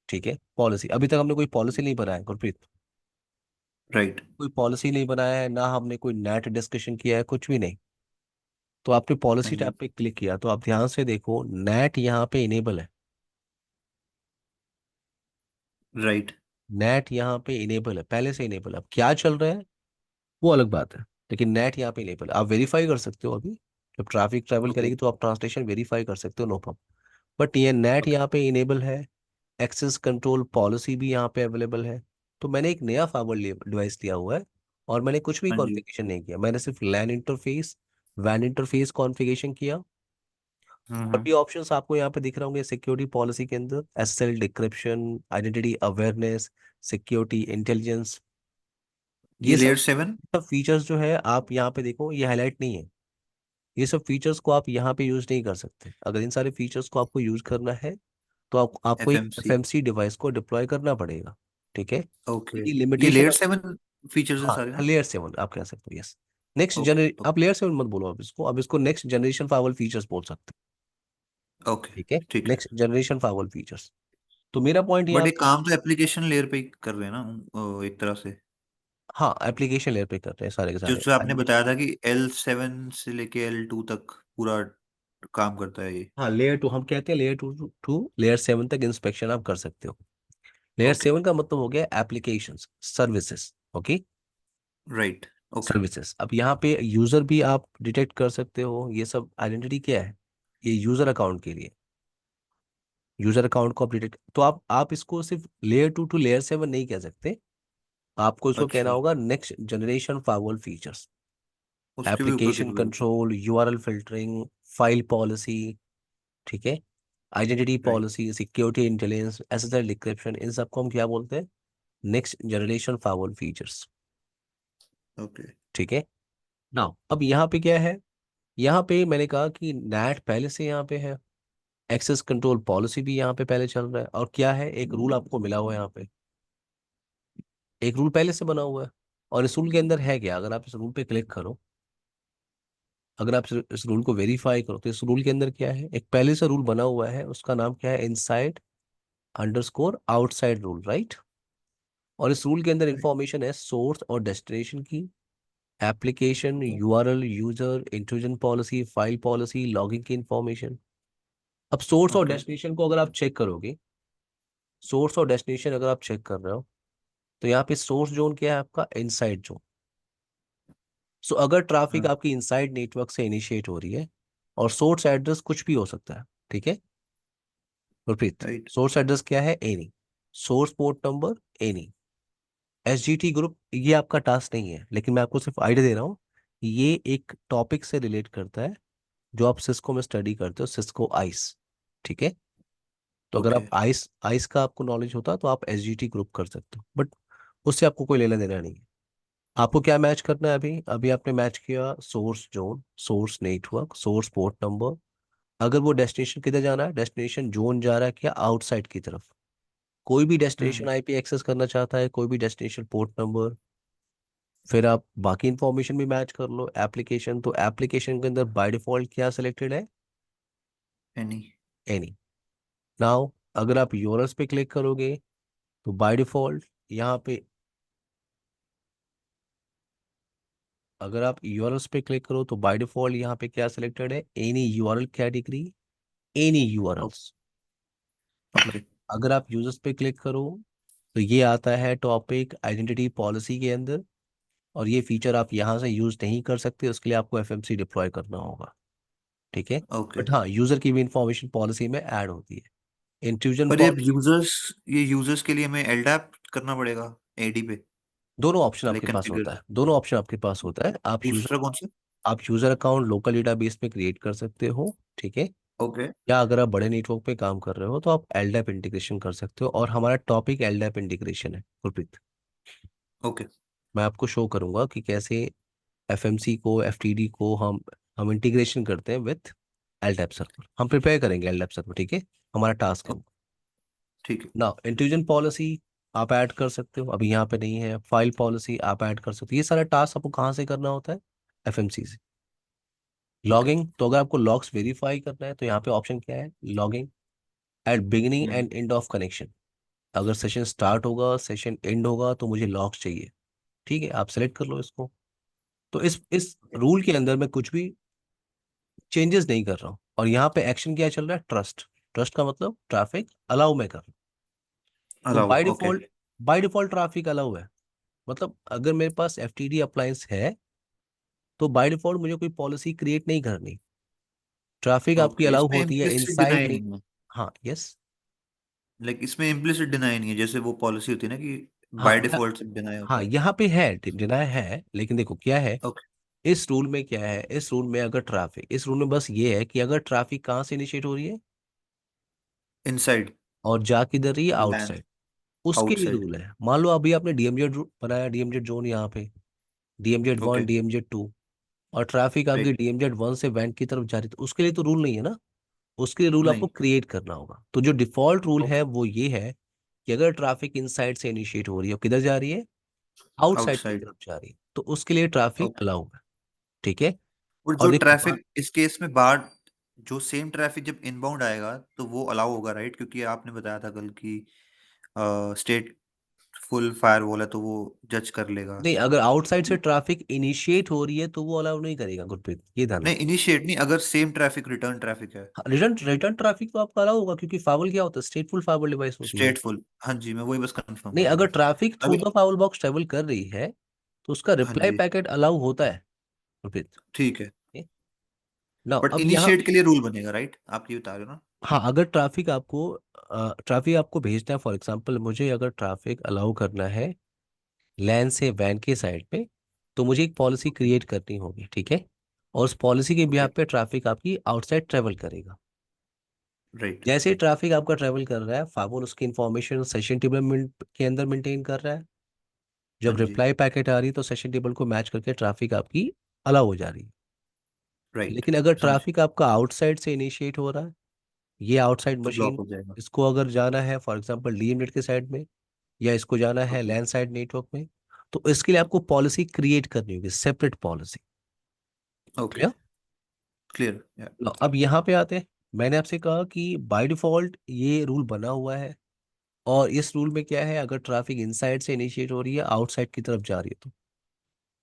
ठीक है। पॉलिसी, अभी तक हमने कोई पॉलिसी नहीं बनाया गुरप्रीत, राइट। कोई पॉलिसी नहीं बनाया है ना, हमने कोई नेट डिस्कशन किया है, कुछ भी नहीं। तो आपने हाँ पॉलिसी टैब जी। पे क्लिक किया, तो आप ध्यान से देखो नेट यहाँ पे इनेबल है। राइट। नेट यहाँ पे इनेबल है, पहले से इनेबल है। अब क्या चल रहा है वो अलग बात है, लेकिन नेट यहाँ पे इनेबल है। आप वेरीफाई कर सकते हो अभी, जब ट्रैफिक ट्रैवल ओके। करेगी तो आप ट्रांसलेशन वेरीफाई कर सकते हो, नो प्रॉब्लम। बट ये नेट ओके। यहाँ पे इनेबल है। एक्सेस कंट्रोल पॉलिसी भी यहाँ पे अवेलेबल है। तो मैंने एक नया फाइबर डिवाइस लिया हुआ है और मैंने कुछ भी हाँ जी। कॉन्फ़िगरेशन नहीं किया, मैंने सिर्फ लैन इंटरफेस वैन इंटरफेस कॉन्फ़िगरेशन किया। और भी ऑप्शंस आपको यहाँ पे दिख रहे होंगे सिक्योरिटी पॉलिसी के अंदर, SSL decryption, identity awareness, security intelligence, ये ये सब लेयर 7। सब फीचर्स जो है आप यहाँ पे देखो, ये हाईलाइट नहीं है, ये सब फीचर्स को आप यहाँ पे यूज नहीं कर सकते। अगर इन सारे फीचर्स को आपको यूज करना है तो आपको एक FMC। एफएमसी डिवाइस को डिप्लॉय करना पड़ेगा। ठीक है, ओके। ये ये लिमिटेशन। लेयर 7 फीचर्स हैं हाँ, सारे ना? लेयर 7 आप कह सकते हो, yes. Next okay genre okay आप लेयर 7 मत बोलो, अब इसको नेक्स्ट जनरेशन फाइवल फीचर्स बोल सकते ओके। हो। ठीक है, ठीक है। Next generation firewall features. तो मेरा पॉइंट बट यहाँ ये पे, काम तो एप्लीकेशन लेयर पे ही कर रहे हैं ना, एक तरह से। हाँ एप्लीकेशन लेयर पे कर रहे हैं सारे के जो सारे। जो आपने बताया था कि L7 से लेके L2 तक पूरा काम करता है ये। हाँ, लेयर 2 हम कहते हैं, लेयर 2 टू लेयर 7 तक इंस्पेक्शन आप कर सकते हो। Layer okay. 7 का मतलब हो गया applications services. Okay, right. Okay. Services. अब यहाँ पे यूजर भी आप डिटेक्ट कर सकते हो। ये सब आइडेंटिटी क्या है, ये यूजर अकाउंट के लिए। यूजर अकाउंट को आप डिटेक्ट, तो आप इसको सिर्फ लेयर 2 टू लेयर 7 नहीं कह सकते, आपको इसको कहना अच्छा, होगा नेक्स्ट जनरेशन फाइवल फीचर्स। उसके भी ऊपर application capability. Control, URL filtering, file policy, ठीक है, identity right. Policy, security intelligence, SSL decryption, इन सबको हम क्या बोलते हैं, next generation firewall features. Okay. ठीक है। नाउ अब यहाँ पे क्या है, यहाँ पे मैंने कहा कि नैट पहले से यहाँ पे है, एक्सेस कंट्रोल पॉलिसी भी यहाँ पे पहले चल रहा है, और क्या है, एक रूल आपको मिला हुआ है यहाँ पे, एक रूल पहले से बना हुआ है। और इस रूल के अंदर है क्या, अगर आप इस रूल पे क्लिक करो, अगर आप इस रूल को वेरीफाई करो, तो इस रूल के अंदर क्या है, एक पहले से रूल बना हुआ है, उसका नाम क्या है, inside underscore outside rule, right. और इस रूल के अंदर राइट। इंफॉर्मेशन है सोर्स और डेस्टिनेशन की, application, URL, user intrusion policy, file policy, logging की इंफॉर्मेशन। अब सोर्स और ओके। डेस्टिनेशन को अगर आप चेक करोगे, सोर्स और डेस्टिनेशन अगर आप चेक कर रहे हो, तो यहाँ पे सोर्स जोन क्या है आपका, इनसाइड जोन। सो अगर ट्रैफिक हाँ। आपकी इनसाइड नेटवर्क से इनिशिएट हो रही है, और सोर्स एड्रेस कुछ भी हो सकता है, ठीक है गुरप्रीत, राइट। सोर्स एड्रेस क्या है, any, source port number any, SGT group, ये आपका टास्क नहीं है, लेकिन मैं आपको सिर्फ आइडिया दे रहा हूँ। ये एक टॉपिक से रिलेट करता है जो आप सिस्को में स्टडी करते हो, सिस्को आइस। ठीक है, तो अगर ओके। आप आइस आइस का आपको नॉलेज होता तो आप एसजीटी ग्रुप कर सकते हो, बट उससे आपको कोई लेना देना नहीं है। आपको क्या मैच करना है, अभी अभी आपने मैच किया source zone, source network, source port number. अगर वो डेस्टिनेशन किधर जाना है, डेस्टिनेशन जोन जा रहा है क्या, आउटसाइड की तरफ। कोई भी डेस्टिनेशन हम्म। आईपी एक्सेस करना चाहता है, कोई भी डेस्टिनेशन पोर्ट नंबर। फिर आप बाकी इंफॉर्मेशन भी मैच कर लो, एप्लीकेशन, तो एप्लीकेशन के अंदर बाय डिफॉल्ट क्या सिलेक्टेड है, एनी। एनी। नाउ अगर आप यूआरएल्स पे क्लिक करोगे, तो बाय डिफॉल्ट यहाँ पे, अगर आप यूआरएल्स पे क्लिक करो तो बाय डिफॉल्ट यहाँ पे क्या सिलेक्टेड है, any URL category, any URLs. Okay. अगर आप यूजर्स पे क्लिक करो, तो ये आता है टॉपिक आइडेंटिटी पॉलिसी के अंदर, और ये फीचर आप यहाँ से यूज नहीं कर सकते, उसके लिए आपको एफएमसी डिप्लॉय करना होगा। ठीक है, ओके। बट हाँ, यूजर की भी इंफॉर्मेशन पॉलिसी में ऐड होती है, इंट्रूजन पर पॉलिसी। ये यूजर्स के लिए हमें एलडैप करना पड़ेगा एडी पे, दोनों ऑप्शन आपके लाइक पास कॉन्फ़िगर। होता है, दोनों ऑप्शन आपके पास होता है। दूसरा कौन सा? आप यूजर अकाउंट लोकल डेटाबेस में क्रिएट कर सकते हो, ठीक है, ओके। या अगर आप बड़े नेटवर्क पे काम कर रहे हो तो आप एलडैप इंटीग्रेशन कर सकते हो, और हमारा टॉपिक एलडैप इंटीग्रेशन है गुरप्रीत। ओके। मैं आपको शो करूंगा कि कैसे एफएमसी को, एफटीडी को हम इंटीग्रेशन करते हैं विथ एलडैप सर्वर, हम प्रिपेयर करेंगे एलडैप सर्वर, ठीक है, हमारा टास्क है। ठीक है। ना इंट्रूजन पॉलिसी आप ऐड कर सकते हो, अभी यहाँ पे नहीं है, फाइल पॉलिसी आप ऐड कर सकते हो, ये सारा टास्क आपको कहाँ से करना होता है, एफएमसी से। ओके। लॉगिंग, तो अगर आपको लॉग्स वेरीफाई करना है तो यहाँ पे ऑप्शन क्या है, logging at beginning hmm. And end of connection. अगर सेशन स्टार्ट होगा, सेशन एंड होगा, तो मुझे लॉग्स चाहिए। ठीक है, आप सेलेक्ट कर लो इसको। तो इस रूल के अंदर मैं कुछ भी चेंजेस नहीं कर रहा हूँ, और यहाँ पे एक्शन क्या चल रहा है, ट्रस्ट। ट्रस्ट का मतलब ट्रैफिक अलाउ मैं कर रहा हूँ। तो allow. Okay. By default traffic allow है, मतलब अगर मेरे पास एफटीडी अप्लायंस है, तो बाय डिफॉल्ट मुझे कोई पॉलिसी क्रिएट नहीं करनी, ट्रैफिक आपकी ओके, अलाउ इसमें होती है इम्प्लिसिट इनसाइड डिनाई नेट। नहीं है। हाँ, यस। लाइक इसमें इम्प्लिसिट डिनाई नहीं है, जैसे वो पॉलिसी होती है ना कि हाँ बाय डिफॉल्ट सब डिनाई हाँ, होता है। यहाँ पे है, डिनाय है, लेकिन देखो क्या है, ओके। इस रूल में क्या है, इस रूल में अगर ट्रैफिक, इस रूल में बस ये है कि अगर ट्रैफिक कहाँ से इनिशिएट हो रही है, इनसाइड। और जा किधर रही है, लैन। आउटसाइड, उसके लिए आउटसाइड। रूल है। मान लो अभी आपने डीएमजेड बनाया, डीएमजेड जोन यहाँ पे, डीएमजेड ओके। 1, डीएमजेड 2, और ट्रैफिक आपकी राइट। DMZ 1 से वैन की तरफ जा रही है, तो उसके लिए तो रूल नहीं है ना। उसके लिए रूल आपको नहीं। क्रिएट करना होगा। तो जो डिफॉल्ट रूल है ओके। वो ये है कि अगर ट्रैफिक इनसाइड से इनिशिएट हो रही है, और किधर जा रही है, आउटसाइड की आउटसाइड। तरफ जा रही है, तो उसके लिए ट्रैफिक ओके। अलाउ है। ठीक है। और और जो देखो ट्रैफिक इस केस में बाहर, जो सेम ट्रैफिक जब इनबाउंड आएगा तो वो अलाउ होगा, राइट? क्योंकि आपने बताया था कल की स्टेट फुल फायर वॉल है तो वो जज कर लेगा। नहीं, अगर आउटसाइड से ट्रैफिक इनिशिएट हो रही है तो वो अलाउ नहीं करेगा गुरप्रीत, ये ध्यान नहीं, रखो। इनिशिएट नहीं, अगर सेम ट्रैफिक रिटर्न ट्रैफिक है। रिटर्न रिटर्न ट्रैफिक तो आपका अलाउ होगा, क्योंकि फावल क्या होता है, स्टेटफुल फावल डिवाइस होती है। स्टेट फुल, हाँ जी, मैं वही बस कंफर्म नहीं, कर रहा अगर था। ट्रैफिक थ्रू अभी। द फावल बॉक्स ट्रेवल कर रही है तो उसका हाँ रिप्लाई जी। पैकेट अलाउ होता है गुरप्रीत। ठीक है। ना बट अब यहाँ, इनिशिएट के लिए रूल बनेगा, राइट? आप ये बता रहे हो ना? हाँ, अगर ट्रैफिक आपको भेजना है, फॉर एग्जांपल मुझे अगर ट्रैफिक अलाउ करना है लैन से वैन के साइड पे, तो मुझे एक पॉलिसी ओके। क्रिएट करनी होगी, ठीक है। और उस पॉलिसी के बिहाफ ओके। पे ट्रैफिक आपकी आउटसाइड ट्रेवल करेगा। राइट। जैसे ही ट्रैफिक आपका ट्रेवल कर रहा है, फाइबर उसकी इंफॉर्मेशन सेशन टेबल के अंदर मेंटेन कर रहा है। हाँ जब जी। रिप्लाई पैकेट आ रही है तो सेशन टेबल को मैच करके ट्रैफिक आपकी अलाउ हो जा रही है। राइट। लेकिन अगर समझ। ट्रैफिक आपका आउटसाइड से इनिशिएट हो रहा है, ये आउटसाइड तो ब्लॉक मशीन, हो जाएगा। इसको अगर जाना है फॉर एग्जांपल DMZ के साइड में, या इसको जाना है ओके। लैंड साइड नेटवर्क में, तो इसके लिए आपको पॉलिसी क्रिएट करनी होगी, separate policy. Okay. Clear. Clear या। अब यहाँ पे आते हैं। मैंने आपसे कहा कि बाय डिफॉल्ट ये रूल बना हुआ है, और इस रूल में क्या है, अगर ट्रैफिक इनसाइड से इनिशिएट हो रही है, आउटसाइड की तरफ जा रही है,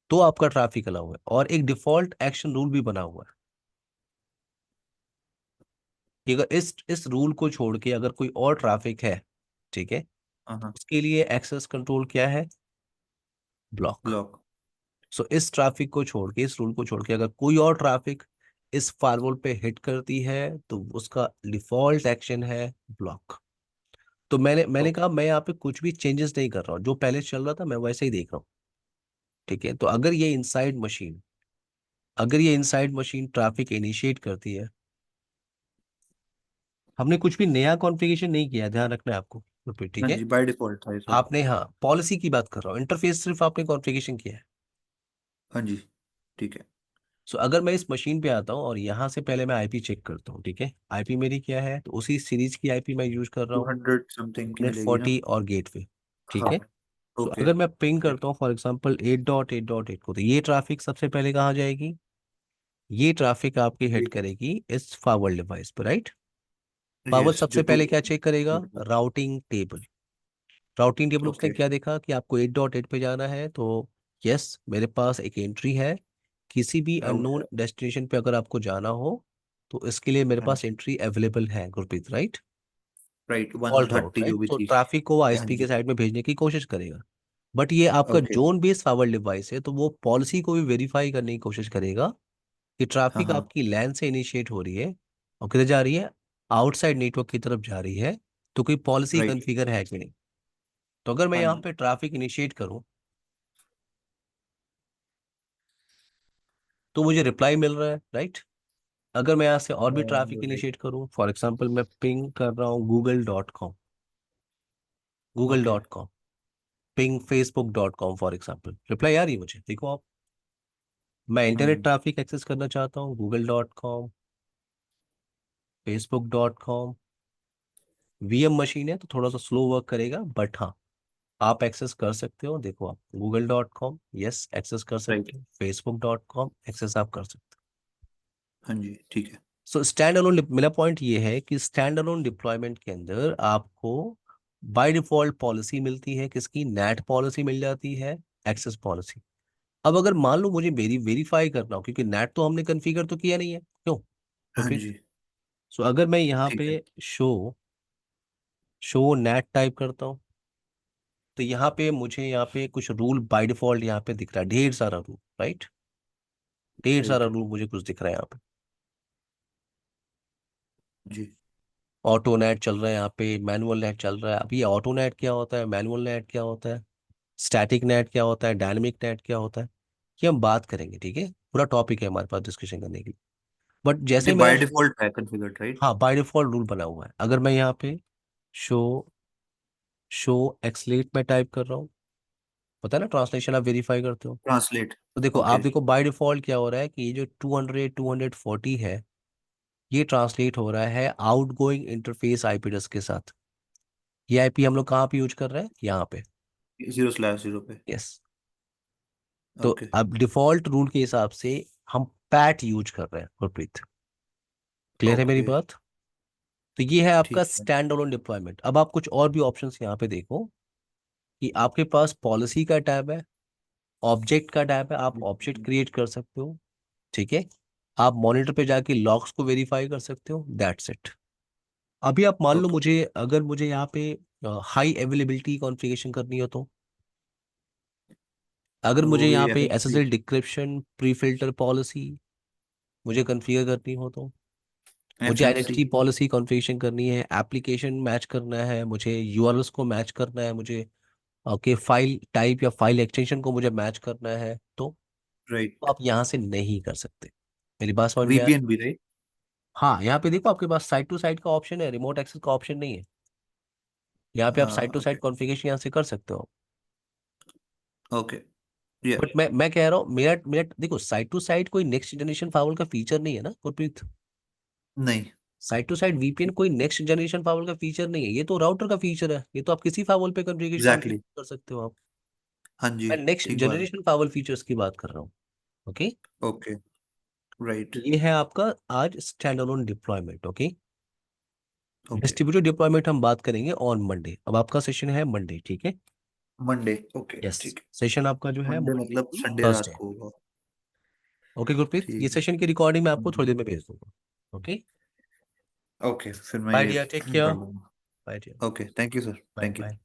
तो आपका ट्रैफिक अलाउ है। और एक डिफॉल्ट एक्शन रूल भी बना हुआ है कि अगर इस रूल को छोड़ के अगर कोई और ट्रैफिक है, ठीक है, हाँ हाँ। उसके लिए एक्सेस कंट्रोल क्या है, ब्लॉक। ब्लॉक। सो इस ट्रैफिक को छोड़ के, इस रूल को छोड़ के, अगर कोई और ट्रैफिक इस फायरवॉल पे हिट करती है, तो उसका डिफॉल्ट एक्शन है ब्लॉक। तो मैंने ओके। कहा मैं यहाँ पे कुछ भी चेंजेस नहीं कर रहा हूँ, जो पहले चल रहा था मैं वैसे ही देख रहा हूँ। ठीक है। तो अगर ये इनसाइड मशीन ट्रैफिक इनिशिएट करती है, हमने कुछ भी नया कॉन्फ़िगरेशन नहीं किया, ध्यान रखना है आपको तो फिर, ठीक हाँ है। जी, बाय डिफॉल्ट था ये सब। आपने, हाँ, पॉलिसी की बात कर रहा हूँ, इंटरफेस सिर्फ आपने कॉन्फ़िगरेशन किया है। हाँ जी। ठीक है। सो अगर मैं इस मशीन पे आता हूँ और यहाँ से पहले मैं आईपी चेक करता हूँ, ठीक है, आईपी मेरी क्या है, तो उसी सीरीज की आईपी मैं यूज कर रहा हूँ, 200 समथिंग की नेट मिलेगी ना? 40 और गेटवे। ठीक हाँ। है। So okay. अगर मैं पिंग करता हूँ फॉर एग्जांपल 8.8.8 को, तो ये ट्रैफिक सबसे पहले कहाँ जाएगी, ये ट्रैफिक आपकी हिट करेगी इस फावर डिवाइस पर, राइट। पावर यस, जो सबसे टू। पहले क्या चेक करेगा, राउटिंग टेबल। राउटिंग टेबल उसने ओके। क्या देखा कि आपको 8.8 पे जाना है, तो यस, मेरे पास एक एंट्री है। किसी भी आउट अननोन है। डेस्टिनेशन पे अगर आपको जाना हो, तो इसके लिए मेरे हाँ पास जी। एंट्री अवेलेबल है गुरप्रीत, राइट। राइट, ऑल 130 राउट, राइट, जो भी तो थी। ट्रैफिक को वो हाँ आईएसपी के जी। साइड में भेजने की कोशिश करेगा। बट ये आपका okay. Zone based power device है, तो वो पॉलिसी को भी वेरीफाई करने की कोशिश करेगा कि हाँ ट्रैफिक हाँ। आपकी लैन से इनिशिएट हो रही है और किधर जा रही है, आउटसाइड नेटवर्क की तरफ जा रही है, तो कोई पॉलिसी राइट। कॉन्फ़िगर है कि नहीं। तो अगर मैं हाँ यहाँ जी। पे ट्रैफिक इनिशिएट करूँ, तो मुझे रिप्लाई मिल रहा है, राइट। अगर मैं यहाँ से और भी ट्रैफिक राइट। इनिशिएट करूँ, फॉर एग्जांपल मैं पिंग कर रहा हूँ Google okay. Dot com ping facebook.com for example, reply आ रही है मुझे, देखो आप। मैं इंटरनेट हम्म। ट्रैफिक एक्सेस करना चाहता हूँ, google.com, facebook.com। VM मशीन है तो थोड़ा सा स्लो वर्क करेगा, बट हाँ, आप एक्सेस कर सकते हो, देखो आप google.com, यस, एक्सेस कर राइट। सकते हो, facebook.com एक्सेस आप कर सकते हो। हाँ जी। ठीक है। सो स्टैंड अलोन, मेरा पॉइंट ये है कि स्टैंड अलोन डिप्लॉयमेंट के अंदर आपको बाय डिफॉल्ट पॉलिसी मिलती है, किसकी, नेट पॉलिसी मिल जाती है, एक्सेस पॉलिसी। अब अगर मान लो मुझे मेरी वेरीफाई करना हो, क्योंकि नेट तो हमने कॉन्फ़िगर तो किया नहीं है, क्यों, हाँ गुरप्रीत। जी। सो अगर मैं यहाँ ठीक है। पे शो शो नेट टाइप करता हूँ, तो यहाँ पे मुझे यहाँ पे कुछ रूल बाय डिफॉल्ट यहाँ पे दिख रहा है, ढेर सारा रूल, राइट। ढेर सारा राइट। रूल मुझे कुछ दिख रहा है यहाँ पे। जी। ऑटो नेट चल रहा है यहाँ पे, मैनुअल नेट चल रहा है। अब ये ऑटो नेट क्या होता है, मैनुअल नेट क्या होता है, स्टैटिक नेट क्या होता है, डायनेमिक नेट क्या होता है, ये हम बात करेंगे, ठीक है। पूरा टॉपिक है हमारे पास डिस्कशन करने के लिए। बट ये जैसे मैं, बाय डिफॉल्ट है कॉन्फ़िगर्ड, राइट? हाँ, बाय डिफॉल्ट रूल बना हुआ है। अगर मैं यहाँ पे शो शो एक्सलेट में टाइप कर रहा हूँ, पता है ना, ट्रांसलेशन आप वेरीफाई करते हो। ट्रांसलेट। तो देखो, आप ओके, देखो बाय डिफॉल्ट क्या हो रहा है कि ये जो 200 240 है, ये ट्रांसलेट हो रहा है आउटगोइंग इंटरफेस आईपी एड्रेस के साथ। ये आईपी हम लोग कहाँ पे यूज कर रहे हैं? यहाँ पे। 0/0 पे। यस। तो ओके, अब डिफॉल्ट रूल के हिसाब से हम पैट यूज कर रहे हैं, गुरप्रीत। क्लियर है मेरी ओके, बात? तो ये है आपका ठीक है। Stand alone deployment. अब आप कुछ और भी ऑप्शंस यहाँ पे देखो कि आपके पास पॉलिसी का टैब है, ऑब्जेक्ट का टैब है, आप ऑब्जेक्ट क्रिएट कर सकते हो। ठीक है। आप मॉनिटर पे जाके लॉग्स को वेरीफाई कर सकते हो, दैट्स इट। अभी आप मान लो ओके, मुझे, अगर मुझे यहाँ पे हाई अवेलेबिलिटी कॉन्फ़िगरेशन करनी हो तो, अगर तो मुझे वो भी यहाँ पे FFP। SSL decryption pre filter policy मुझे कॉन्फ़िगर करनी हो तो, मुझे FMC। आइडेंटिटी पॉलिसी कॉन्फ़िगरेशन करनी है, एप्लीकेशन मैच करना है, मुझे यूआरएल्स को मैच करना है, मुझे ओके फाइल टाइप या फाइल एक्सटेंशन को मुझे मैच करना है, तो राइट। आप यहाँ से नहीं कर सकते। मेरी बात समझ में आ रही? VPN भी, राइट। हाँ, यहाँ पे देखो आपके पास साइड टू साइड का ऑप्शन है, रिमोट एक्सेस का ऑप्शन नहीं है। यहाँ पे आप site to site okay, configuration यहाँ से कर सकते हो। ओके, या बट मैं कह रहा हूँ, मेरा मेरा देखो, साइड टू साइड कोई नेक्स्ट जनरेशन फाइल का फीचर नहीं है ना गुरप्रीत। नहीं। साइड टू साइड वीपीएन कोई नेक्स्ट जनरेशन फाइल का फीचर नहीं है, ये तो राउटर का फीचर है। ये तो आप किसी फाइल पे कॉन्फ़िगरेशन एग्जैक्टली। कर सकते हो आप। हाँ जी, मैं नेक्स्ट ठीक बात है। जनरेशन फाइल फीचर्स की बात कर रहा हूँ। ओके। Okay, right. ये है आपका आज stand alone deployment. Okay. Okay, distributed deployment हम बात करेंगे ऑन मंडे। अब आपका सेशन है मंडे, ठीक है? Monday, okay, yes. ठीक है। सेशन आपका जो है मंडे मंडे मतलब टू संडे रात थर्सडे। को होगा। ओके गुरप्रीत, ये ठीक है। सेशन की रिकॉर्डिंग मैं आपको थोड़ी हम्म, देर में भेज दूंगा। ओके। ओके, फिर मैं बाय ये डियर, टेक केयर। पढ़ लूँगा। Bye dear. Okay, thank you sir, bye thank you. Bye.